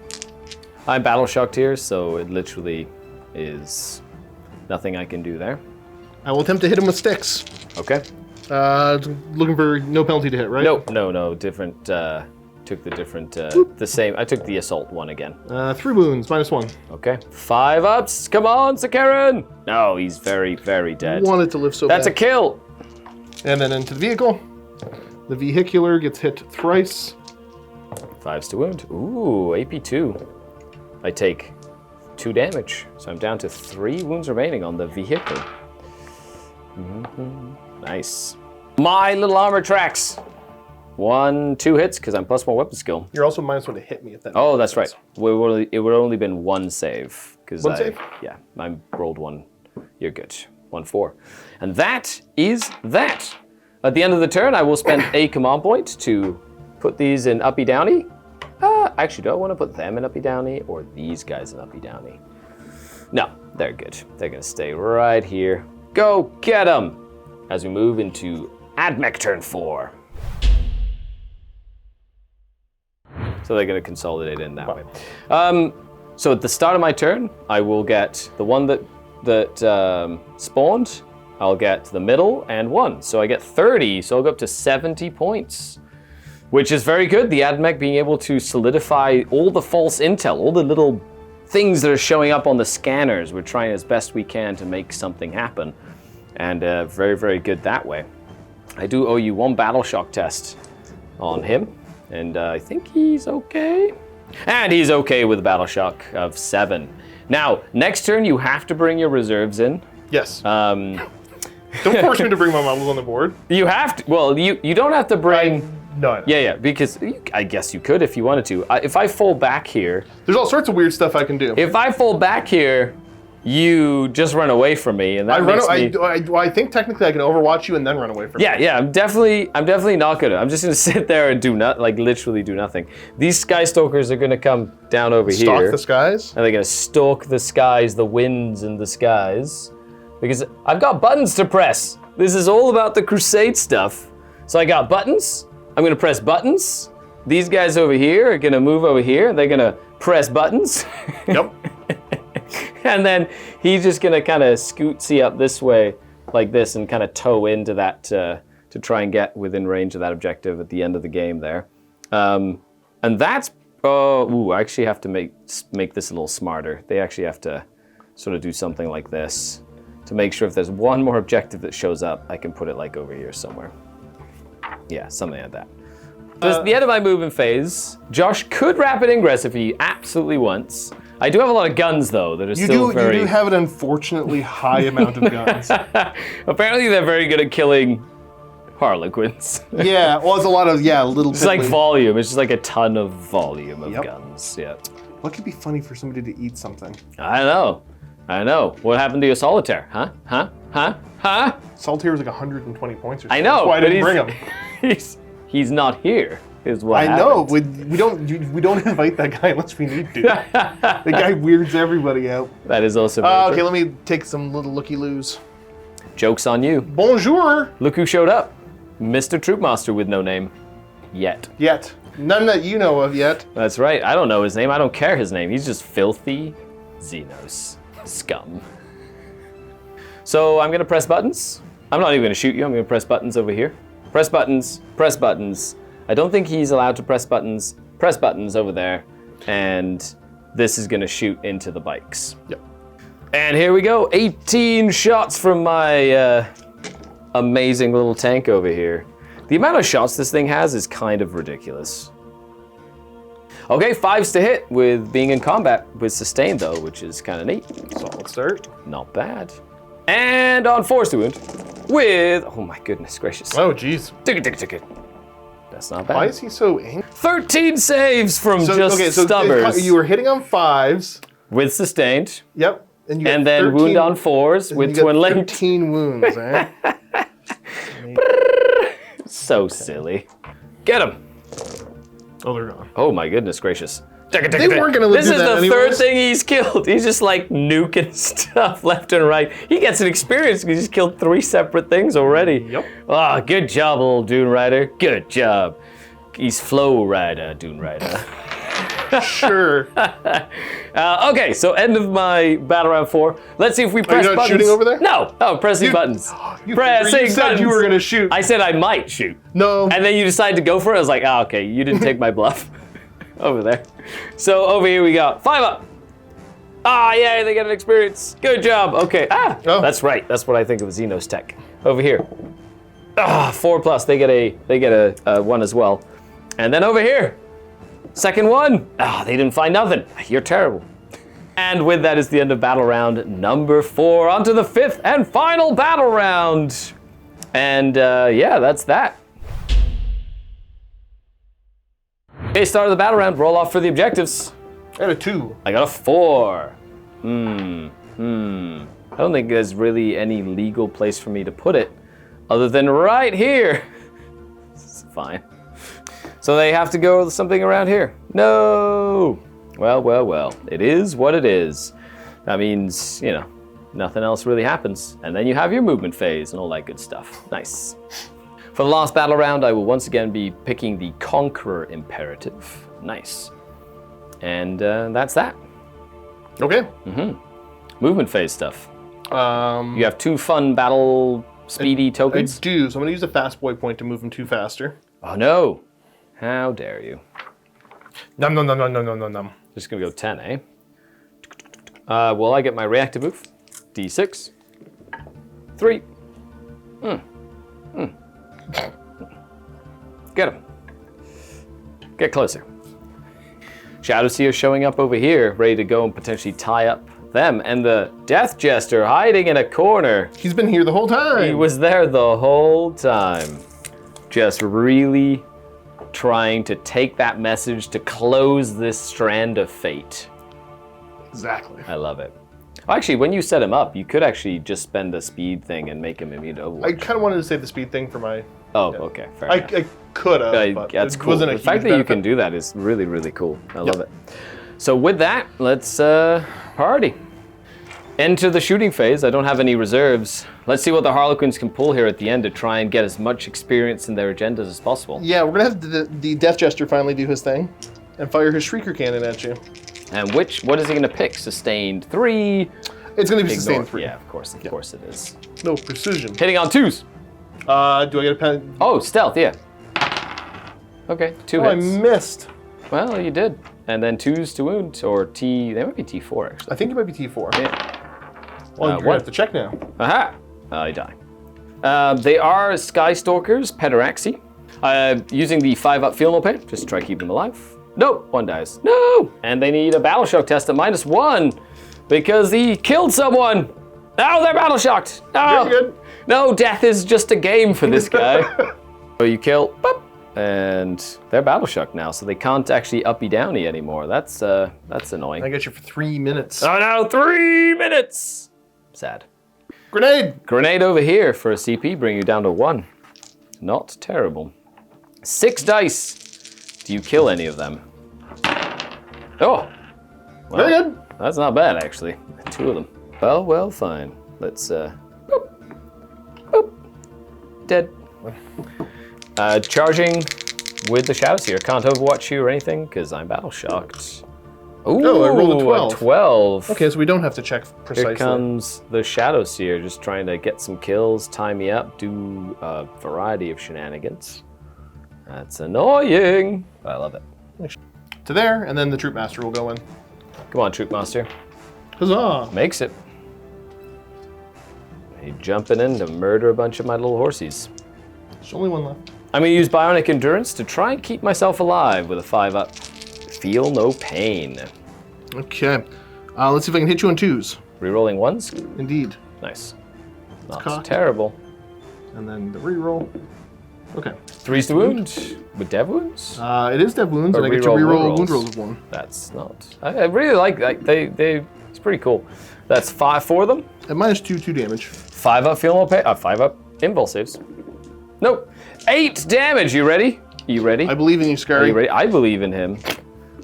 I'm battle shocked here, so it literally is nothing I can do there. I will attempt to hit him with sticks. Okay. Looking for no penalty to hit, right? No, different, took the different, the same, I took the assault one again. 3 wounds, -1. Okay. 5 ups, come on, Sakaran! No, he's very, very dead. Wanted to live so That's bad. a kill! And then into the vehicle. The vehicular gets hit thrice. 5s to wound. Ooh, AP2. I take 2 damage, so I'm down to 3 wounds remaining on the vehicle. Nice. My little armor tracks. 1, 2 hits, because I'm +1 weapon skill. You're also -1 to hit me if that Oh, makes that's sense. right. It would only been 1 save. One save? Yeah, I rolled 1. You're good. 1-4. And that is that. At the end of the turn, I will spend a command point to put these in uppy downy. Actually, do I want to put them in uppy downy or these guys in uppy downy? No, they're good. They're going to stay right here. Go get them! As we move into Admech turn 4. So they're going to consolidate in that way. So at the start of my turn, I will get the one that spawned. I'll get the middle and 1. So I get 30, so I'll go up to 70 points. Which is very good. The Admech being able to solidify all the false intel, all the little things that are showing up on the scanners. We're trying as best we can to make something happen. And very, very good that way. I do owe you 1 battle shock test on him. And I think he's okay. And he's okay with a battle shock of 7. Now, next turn you have to bring your reserves in. Yes. Don't force me to bring my models on the board. You have to, well, you don't have to bring... No. Yeah, because I guess you could if you wanted to. If I fall back here... There's all sorts of weird stuff I can do. If I fall back here, you just run away from me, and that makes me... I think technically I can overwatch you and then run away from you. Yeah, I'm definitely not gonna. I'm just gonna sit there and do literally do nothing. These Sky Stalkers are gonna come down over here. Stalk the skies? And they're gonna stalk the skies, the winds and the skies. Because I've got buttons to press. This is all about the Crusade stuff. So I got buttons. I'm gonna press buttons. These guys over here are gonna move over here. They're gonna press buttons. Yep. And then he's just gonna kind of scootsy up this way like this and kind of toe into that to try and get within range of that objective at the end of the game there. And that's, I actually have to make this a little smarter. They actually have to sort of do something like this to make sure if there's one more objective that shows up, I can put it like over here somewhere. Yeah, something like that. This is the end of my movement phase. Josh could rapid ingress if he absolutely wants. I do have a lot of guns though that are still very... You do have an unfortunately high amount of guns. Apparently they're very good at killing Harlequins. Yeah, well, it's a lot of, little... It's like volume. It's just like a ton of volume of guns. Yeah. What could be funny for somebody to eat something? I know. What happened to your solitaire? Huh? Solitaire was like 120 points or something. I know. That's why I didn't bring him. He's not here. Is what I know. We don't invite that guy unless we need to. The guy weirds everybody out. That is also okay, let me take some little looky-loos. Joke's on you. Bonjour. Look who showed up. Mr. Troopmaster with no name. Yet. None that you know of yet. That's right. I don't know his name. I don't care his name. He's just filthy Xenos scum. So I'm gonna press buttons. I'm not even gonna shoot you. I'm gonna press buttons over here. Press buttons. Press buttons. I don't think he's allowed to press buttons. Press buttons over there. And this is gonna shoot into the bikes. Yep. And here we go. 18 shots from my amazing little tank over here. The amount of shots this thing has is kind of ridiculous. Okay, 5s to hit with being in combat with sustain though, which is kind of neat. Solid start. Not bad. And on 4s to wound. with, oh my goodness gracious. Oh, jeez. Ticket. That's not bad. Why is he so angry? 13 saves from So stubbers. you were hitting on 5s. With sustained. Yep. And And then wound on 4s with twin linked. 13 wounds, eh? So silly. Get him. Oh, they're gone. Oh my goodness gracious. They weren't gonna This do is that the third anyways. thing he's killed. He's just like nuking stuff left and right. He gets an experience because he's killed 3 separate things already. Yep. Ah, good job, old Dune Rider. Good job. He's Flow Rider, Dune Rider. Sure. Okay, so end of my battle round 4. Let's see if we press not buttons. shooting over there? No, pressing buttons. You Pressing said buttons. you were gonna shoot. I said I might shoot. No. And then you decided to go for it. I was like, oh, okay, you didn't take my bluff. Over there. So over here we go. 5 up. Ah, yay, they get an experience. Good job. Okay. Ah, that's right. That's what I think of Xenos tech. Over here. Ah, 4+. They get a 1 as well. And then over here. Second one. Ah, they didn't find nothing. You're terrible. And with that is the end of battle round number 4. On to the 5th and final battle round. And yeah, that's that. Okay, start of the battle round. Roll off for the objectives. I got a 2. I got a 4. I don't think there's really any legal place for me to put it other than right here. It's fine. So they have to go with something around here. No. Well. It is what it is. That means, you know, nothing else really happens. And then you have your movement phase and all that good stuff. Nice. For the last battle round, I will once again be picking the Conqueror Imperative. Nice. And that's that. Okay. Movement phase stuff. You You have 2 fun battle speedy I tokens. do, so I'm gonna use a fast boy point to move him 2 faster. Oh no. How dare you. Nom. Just gonna go 10, eh? Well, I get my reactive move. D6. 3. Get him. Get closer. Shadowseer showing up over here, ready to go and potentially tie up them. And the Death Jester hiding in a corner. He's been here the whole time. He was there the whole time. Just really trying to take that message to close this strand of fate. Exactly. I love it. Actually, when you set him up, you could actually just spend the speed thing and make him immune to Overwatch. I kind of wanted to save the speed thing for my... Oh, okay, fair enough. I could have, but That's it cool. wasn't a The huge fact that you benefit. can do that is really, really cool. I love it. So with that, let's party. Enter the shooting phase. I don't have any reserves. Let's see what the Harlequins can pull here at the end to try and get as much experience in their agendas as possible. Yeah, we're gonna have the Death Jester finally do his thing and fire his Shrieker Cannon at you. And what is he gonna pick? Sustained 3. It's gonna be Ignore. sustained 3. Yeah, of course it is. No precision. Hitting on 2s. Do I get a pen? Oh, stealth, yeah. Okay, 2 Oh, I hits. missed. Well, you did. And then 2s to wound, or T, they might be T4 actually. I think it might be T4. Yeah. Well, you're gonna what? have to check now. Aha! I die. They are Skystalkers, Pederaxi. Using the 5-up field no pain, just try to keep them alive. Nope, 1 dies. No! And they need a battle shock test at -1 because he killed someone. Oh, they're battle shocked. No, You're good. no, death is just a game for this guy. So you kill, boop, and they're battle shocked now, so they can't actually uppy downy anymore. That's annoying. I got you for 3 minutes. Oh no, 3 minutes. Sad. Grenade! Grenade over here for a CP, bring you down to 1. Not terrible. 6 dice. Do you kill any of them? Oh! Well, Very good. that's not bad, actually. 2 of them. Well, fine. Let's, boop. Boop. Dead. Charging with the Shadowseer. Can't overwatch you or anything, because I'm battle shocked. Ooh, Oh, I rolled a 12. 12. Okay, so we don't have to check precisely. Here comes the Shadowseer, just trying to get some kills, tie me up, do a variety of shenanigans. That's annoying, but I love it. To there, and then the Troop Master will go in. Come on, Troop Master. Huzzah! Makes it. He jumping in to murder a bunch of my little horsies. There's only 1 left. I'm gonna use Bionic Endurance to try and keep myself alive with a 5-up. Feel no pain. Okay. Let's see if I can hit you on 2s. Rerolling 1s? Indeed. Nice. Not cocked. terrible. And then the reroll. Okay. 3's the wound with dev wounds. It is dev wounds, Or and I get to reroll reroll wound wound rolls rolls. of 1. That's not. I really like that. It's pretty cool. That's 5 for them. At -2, 2 damage. 5 up, feel no pain. 5 up, impulse saves. Nope. 8 damage. You ready? You ready? I believe in you, Are Scary. you ready? I believe in him.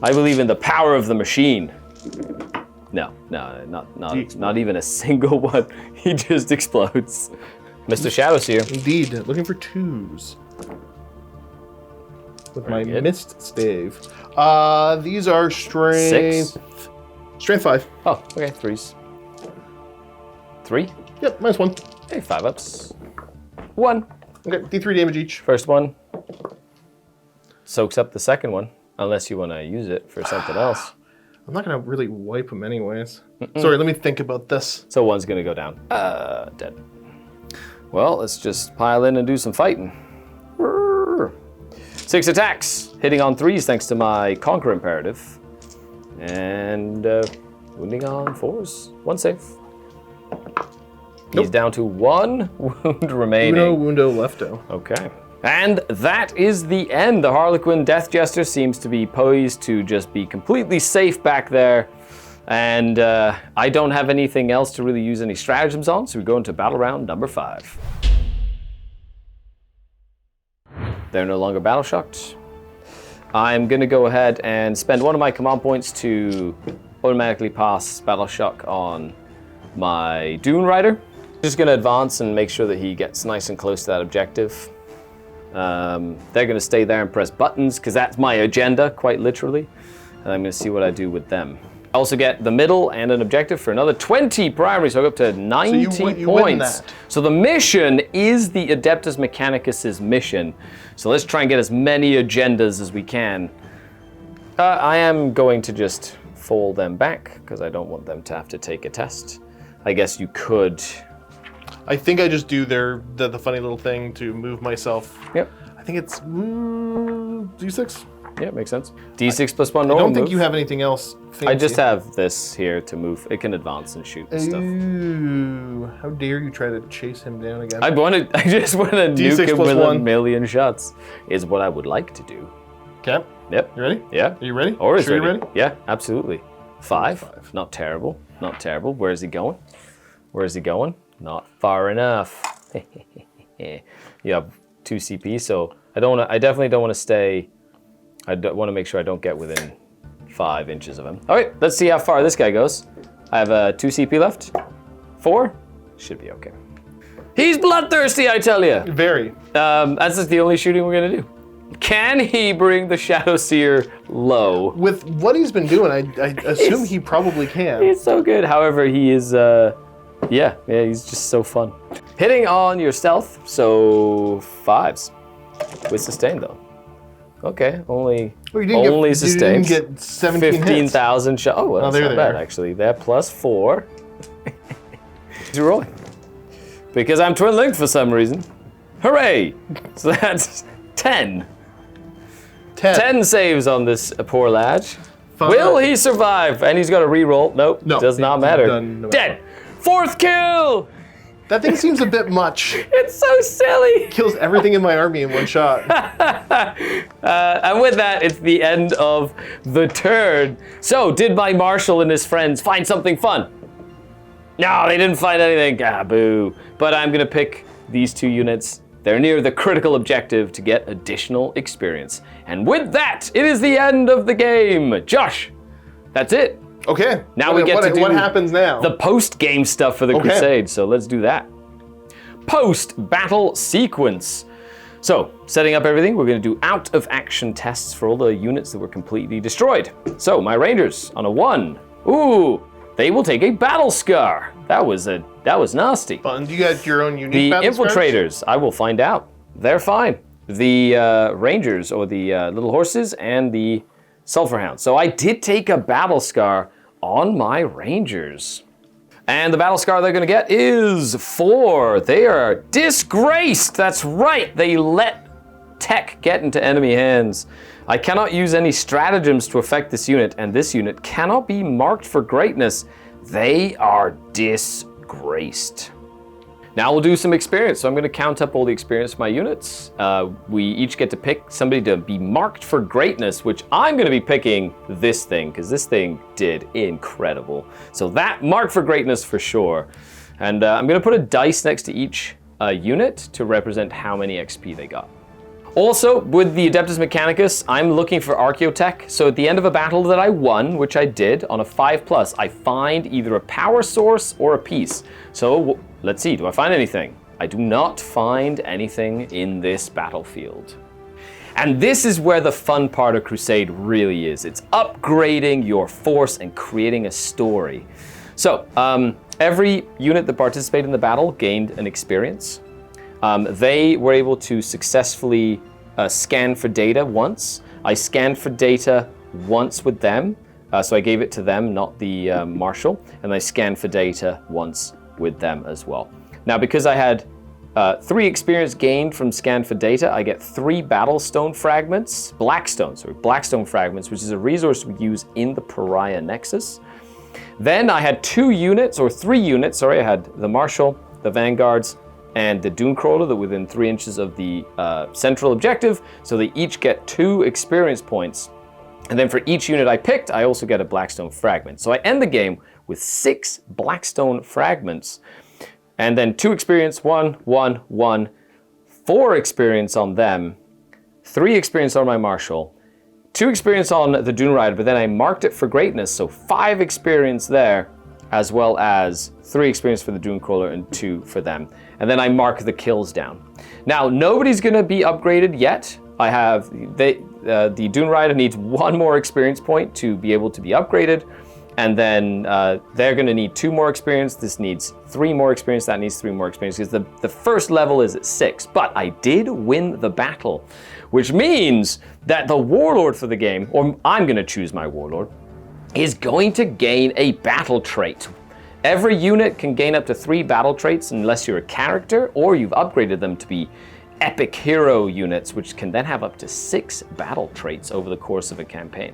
I believe in the power of the machine. No, not even a single one. He just explodes. Mr. Shadowseer. Indeed, looking for 2s. With Very my good. missed stave. These are strength. 6. Strength 5. Oh, okay, 3s. 3. Yep, -1. Hey, 5 ups. 1. Okay, D3 damage each. First one soaks up the second one, unless you want to use it for something else. I'm not gonna really wipe them anyways. Sorry, let me think about this. So one's gonna go down. Dead. Well, let's just pile in and do some fighting. 6 attacks, hitting on 3s thanks to my Conquer Imperative. And wounding on 4s. 1 save. He's down to 1 wound remaining. Wundo lefto. Okay. And that is the end. The Harlequin Death Jester seems to be poised to just be completely safe back there. And I don't have anything else to really use any stratagems on, so we go into battle round number 5. They're no longer battle shocked. I'm gonna go ahead and spend one of my command points to automatically pass battle shock on my Dune Rider. Just gonna advance and make sure that he gets nice and close to that objective. They're gonna stay there and press buttons because that's my agenda, quite literally. And I'm gonna see what I do with them. I also get the middle and an objective for another 20 primary, so I go up to 90 you win points. that. So the mission is the Adeptus Mechanicus's mission. So let's try and get as many agendas as we can. I am going to just fall them back because I don't want them to have to take a test. I guess you could. I think I just do the funny little thing to move myself. Yep. I think it's D6. Yeah, makes sense. D6 plus 1 I normal don't think move. you have anything else fancy. I just have this here to move. It can advance and shoot and stuff. Ooh, how dare you try to chase him down again? I just want to D6 nuke him plus with 1. a million shots, is what I would like to do. Okay, Yep. you ready? Yeah. Are you ready? Or is sure ready. you ready? Yeah, absolutely. 5. Not terrible. Not terrible. Where is he going? Where is he going? Not far enough. You have 2 CP, so I definitely don't want to stay. I want to make sure I don't get within 5 inches of him. All right, let's see how far this guy goes. I have 2 CP left. 4? Should be okay. He's bloodthirsty, I tell you. Very. That's just the only shooting we're gonna do. Can he bring the Shadowseer low? With what he's been doing, I assume he probably can. He's so good. However, he is, yeah, he's just so fun. Hitting on your stealth, so 5s. With sustain though. Okay, only sustained. You didn't get 17 hits. 15,000 shots. Oh, well, that's there not they bad are. actually. That plus 4. He's rolling. Because I'm twin linked for some reason. Hooray! So that's 10. 10 saves on this poor lad. 5. Will he survive? And he's got a reroll. Nope, No, does not he's matter. done no matter Dead. 4th kill! That thing seems a bit much. It's so silly. Kills everything in my army in one shot. And with that, it's the end of the turn. So, did my marshal and his friends find something fun? No, they didn't find anything. Ah, boo. But I'm gonna pick these 2 units. They're near the critical objective to get additional experience. And with that, it is the end of the game. Josh, that's it. Okay. Now we get to do what happens now? the post-game stuff for the Okay. Crusade, so let's do that. Post-battle sequence. So, setting up everything, we're going to do out-of-action tests for all the units that were completely destroyed. So, my Rangers on a 1. Ooh, they will take a battle scar. That was nasty. Fun. Do you got your own unique The battle scars? infiltrators, I will find out. They're fine. The Rangers, or the little horses, and the Sulphur Hounds. So I did take a battle scar on my Rangers. And the battle scar they're gonna get is 4. They are disgraced. That's right, they let tech get into enemy hands. I cannot use any stratagems to affect this unit, and this unit cannot be marked for greatness. They are disgraced. Now we'll do some experience. So I'm going to count up all the experience of my units. We each get to pick somebody to be marked for greatness, which I'm going to be picking this thing, because this thing did incredible. So that marked for greatness for sure. And I'm going to put a dice next to each unit to represent how many XP they got. Also, with the Adeptus Mechanicus, I'm looking for Archaeotech. So at the end of a battle that I won, which I did on a 5+, I find either a power source or a piece. So let's see, do I find anything? I do not find anything in this battlefield. And this is where the fun part of Crusade really is. It's upgrading your force and creating a story. So every unit that participated in the battle gained an experience. They were able to successfully scan for data once. I scanned for data once with them, so I gave it to them, not the marshal, and I scanned for data once with them as well. Now, because I had 3 experience gained from scan for data, I get 3 Battlestone fragments, Blackstone fragments, which is a resource we use in the Pariah Nexus. Then I had 3 units, I had the Marshal, the Vanguards, and the Dunecrawler that were within 3 inches of the central objective, so they each get 2 experience points. And then for each unit I picked, I also get a Blackstone fragment. So I end the game with 6 Blackstone fragments, and then 2 experience, 1, 1, 1, 4 experience on them, 3 experience on my Marshal, 2 experience on the Dune Rider, but then I marked it for greatness, so 5 experience there, as well as 3 experience for the Dunecrawler and 2 for them. And then I mark the kills down. Now, nobody's gonna be upgraded yet. I have, the Dune Rider needs 1 more experience point to be able to be upgraded. And then they're gonna need 2 more experience. This needs 3 more experience, that needs 3 more experience, because the first level is at 6. But I did win the battle, which means that the Warlord for the game, or I'm gonna choose my Warlord, is going to gain a battle trait. Every unit can gain up to 3 battle traits unless you're a character or you've upgraded them to be epic hero units, which can then have up to 6 battle traits over the course of a campaign.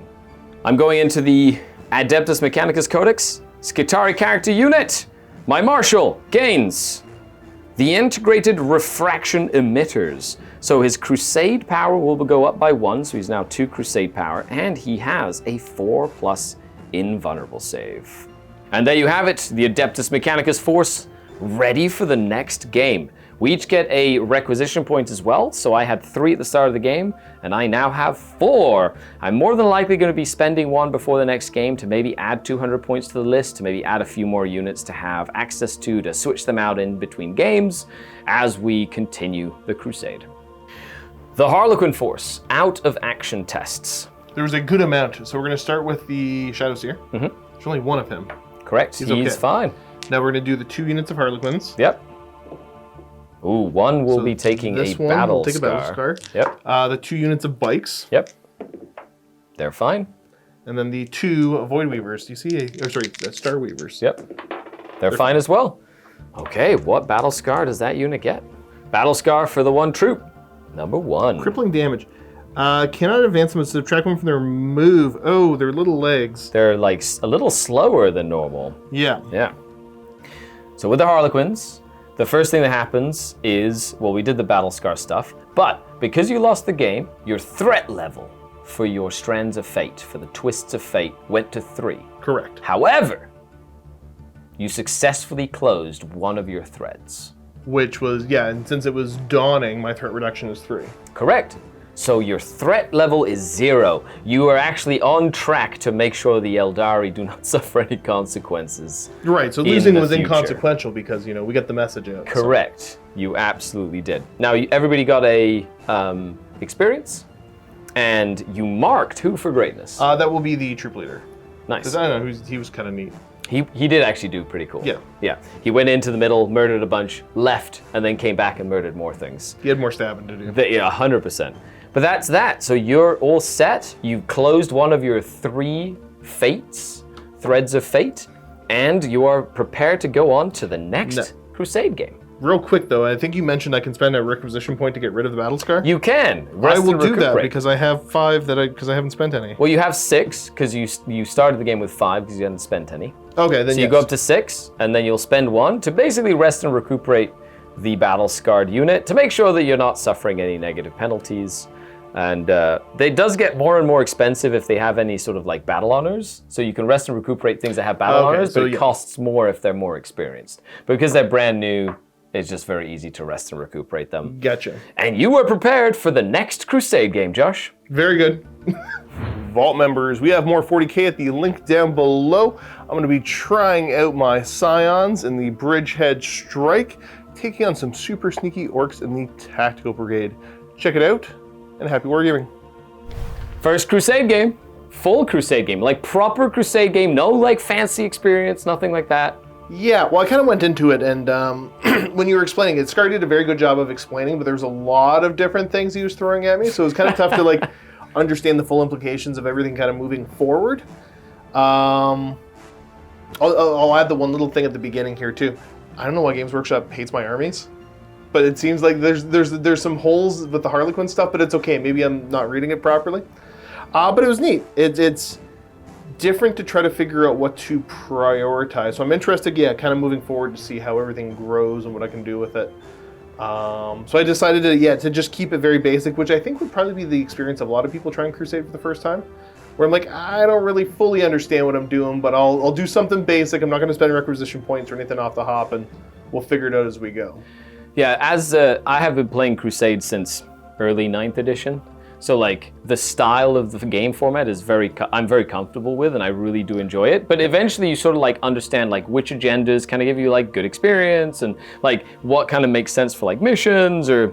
I'm going into the Adeptus Mechanicus Codex, Skitarii character unit. My Marshal gains the integrated refraction emitters. So his Crusade power will go up by 1, so he's now 2 Crusade power, and he has a 4+ invulnerable save. And there you have it, the Adeptus Mechanicus force ready for the next game. We each get a requisition point as well, so I had 3 at the start of the game, and I now have 4. I'm more than likely going to be spending 1 before the next game to maybe add 200 points to the list, to maybe add a few more units to have access to switch them out in between games as we continue the Crusade. The Harlequin force, out of action tests. There's a good amount, so we're going to start with the Shadow Seer. There's only 1 of him. Correct, he's okay. Fine. Now we're going to do the 2 units of Harlequins. Yep. Ooh, 1 will be taking a battle scar. Yep. The 2 units of Bikes. Yep. They're fine. And then the 2 Void Weavers. Do you see Star Weavers. Yep. They're fine as well. Okay, what battle scar does that unit get? Battle scar for the 1 troop. Number 1. Crippling damage. Cannot advance them, subtract them from their move. Oh, their little legs. They're like a little slower than normal. Yeah. Yeah. So with the Harlequins, the first thing that happens is, well, we did the battle scar stuff, but because you lost the game, your threat level for your strands of fate, for the twists of fate, went to 3. Correct. However, you successfully closed 1 of your threads. Which was, yeah, and since it was dawning, my threat reduction is 3. Correct. So your threat level is 0. You are actually on track to make sure the Aeldari do not suffer any consequences. Right, so losing was inconsequential because, we got the message out. Correct. So. You absolutely did. Now, everybody got a experience, and you marked who for greatness? That will be the troop leader. Nice. Because I don't know, he was kind of neat. He did actually do pretty cool. Yeah. Yeah. He went into the middle, murdered a bunch, left, and then came back and murdered more things. He had more stabbing to do. Yeah, 100%. But that's that. So you're all set. You've closed 1 of your 3 fates, threads of fate, and you are prepared to go on to the next Crusade game. Real quick though, I think you mentioned I can spend a requisition point to get rid of the battle scar. You can. I will do that because I have 5 because I haven't spent any. Well, you have 6 because you started the game with 5 because you hadn't spent any. Okay, then so you go up to 6, and then you'll spend 1 to basically rest and recuperate the battle-scarred unit to make sure that you're not suffering any negative penalties. And it does get more and more expensive if they have any sort of like battle honors. So you can rest and recuperate things that have battle honors, but it costs more if they're more experienced. But because they're brand new, it's just very easy to rest and recuperate them. Gotcha. And you were prepared for the next Crusade game, Josh. Very good. Vault members, we have more 40k at the link down below. I'm going to be trying out my Scions in the Bridgehead Strike, taking on some super sneaky Orks in the Tactical Brigade. Check it out, and happy wargaming. First Crusade game. Full Crusade game. Like proper Crusade game. No like fancy experience, nothing like that. Yeah, well, I kind of went into it, and when you were explaining it, Scar did a very good job of explaining, but there's a lot of different things he was throwing at me, so it was kind of tough to like understand the full implications of everything kind of moving forward. I'll add the one little thing at the beginning here too. I don't know why Games Workshop hates my armies, but it seems like there's some holes with the Harlequin stuff, but it's okay. Maybe I'm not reading it properly. But it was neat. It's different to try to figure out what to prioritize. So I'm interested, kind of moving forward to see how everything grows and what I can do with it. So I decided to just keep it very basic, which I think would probably be the experience of a lot of people trying Crusade for the first time, where I'm like, I don't really fully understand what I'm doing, but I'll do something basic. I'm not going to spend requisition points or anything off the hop, and we'll figure it out as we go. Yeah, as I have been playing Crusade since early 9th edition. So like the style of the game format is I'm very comfortable with, and I really do enjoy it. But eventually you sort of like understand like which agendas kind of give you like good experience and like what kind of makes sense for like missions or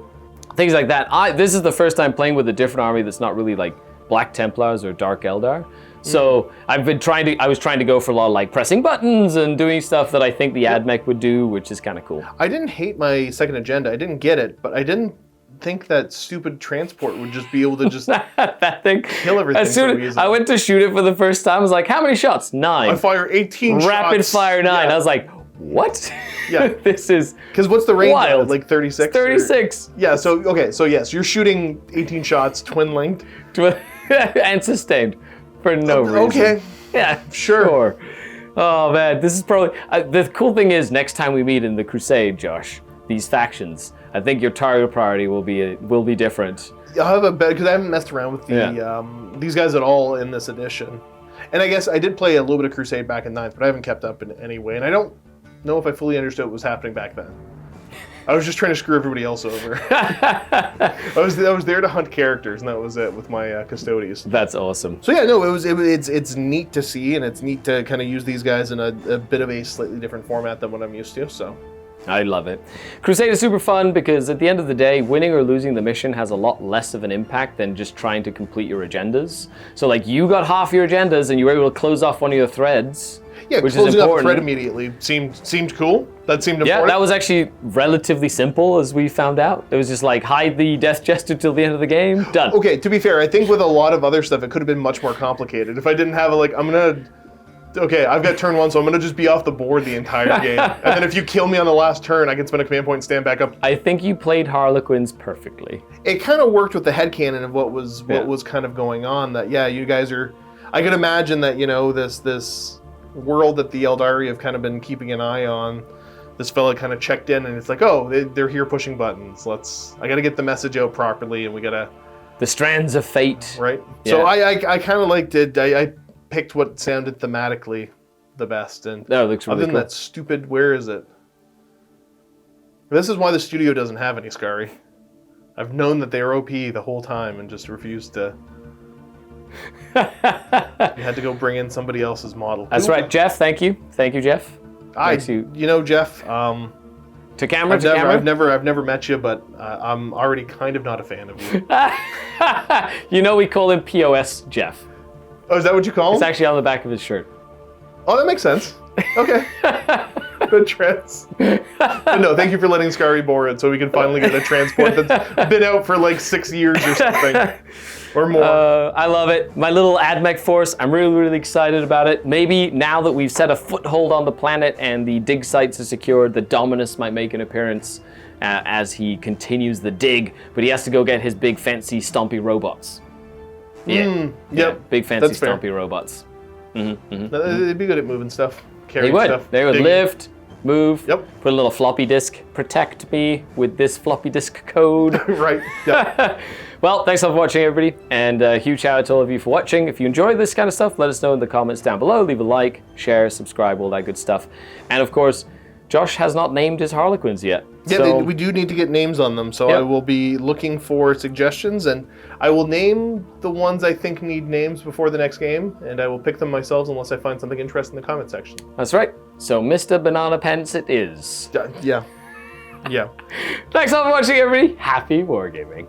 things like that. This is the first time playing with a different army that's not really like Black Templars or Dark Eldar. So I was trying to go for a lot of like pressing buttons and doing stuff that I think the Admech would do, which is kind of cool. I didn't hate my second agenda. I didn't get it, but I didn't think that stupid transport would just be able to just that thing kill everything. As soon as I went to shoot it for the first time, I was like, how many shots? 9. I fire 18 shots. Rapid fire 9. Yeah. I was like, what? Yeah. This is because what's the range? wild. Like 36? 36. Yeah, so yes, you're shooting 18 shots, twin linked. And sustained for no reason. Okay. Yeah, sure. Oh man, this is probably, the cool thing is next time we meet in the Crusade, Josh, these factions, I think your target priority will be different. I'll have a bet, because I haven't messed around with these guys at all in this edition. And I guess I did play a little bit of Crusade back in 9th, but I haven't kept up in any way. And I don't know if I fully understood what was happening back then. I was just trying to screw everybody else over. I was there to hunt characters, and that was it with my custodians. That's awesome. So yeah, no, it's neat to see, and it's neat to kind of use these guys in a bit of a slightly different format than what I'm used to. So I love it. Crusade is super fun because at the end of the day, winning or losing the mission has a lot less of an impact than just trying to complete your agendas. So like you got half your agendas and you were able to close off one of your threads. Yeah, which closing is important. up the thread immediately seemed cool. That seemed important. Yeah, that was actually relatively simple, as we found out. It was just like hide the Death Jester till the end of the game. Done. Okay, to be fair, I think with a lot of other stuff, it could have been much more complicated. If I didn't have I've got turn 1, so I'm gonna just be off the board the entire game. And then if you kill me on the last turn, I can spend a command point and stand back up. I think you played Harlequins perfectly. It kind of worked with the headcanon of what was kind of going on. That you guys are. I could imagine that this world that the Aeldari have kind of been keeping an eye on. This fella kind of checked in, and it's like, oh, they're here pushing buttons. I got to get the message out properly, and we got to. The strands of fate. Right. Yeah. So I kind of liked it. I picked what sounded thematically the best, and that looks really other than cool. that stupid, where is it? This is why the studio doesn't have any Scary. I've known that they were OP the whole time and just refused to. You had to go bring in somebody else's model. That's right, Jeff. Thank you, Jeff. Jeff. To camera. I've never met you, but I'm already kind of not a fan of you. We call him POS Jeff. Oh, is that what you call him? It's actually on the back of his shirt. Oh, that makes sense. Okay. Good trends. But no, thank you for letting Scary bore it so we can finally get a transport that's been out for like 6 years or something. Or more. I love it. My little Admech force, I'm really, really excited about it. Maybe now that we've set a foothold on the planet and the dig sites are secured, the Dominus might make an appearance as he continues the dig, but he has to go get his big fancy stompy robots. Yep. Big fancy That's fair. stompy robots. They'd be good at moving stuff, They carrying would. stuff. They would digging. lift, move. Yep. Put a little floppy disk. Protect me with this floppy disk code. Right. Yep. Well, thanks a lot for watching, everybody, and a huge shout out to all of you for watching. If you enjoy this kind of stuff, let us know in the comments down below. Leave a like, share, subscribe, all that good stuff. And of course, Josh has not named his Harlequins yet. Yeah, so... we do need to get names on them, so Yep. I will be looking for suggestions, and I will name the ones I think need names before the next game, and I will pick them myself unless I find something interesting in the comment section. That's right. So Mr. Banana Pants it is. Yeah. Yeah. Thanks a lot for watching, everybody. Happy wargaming.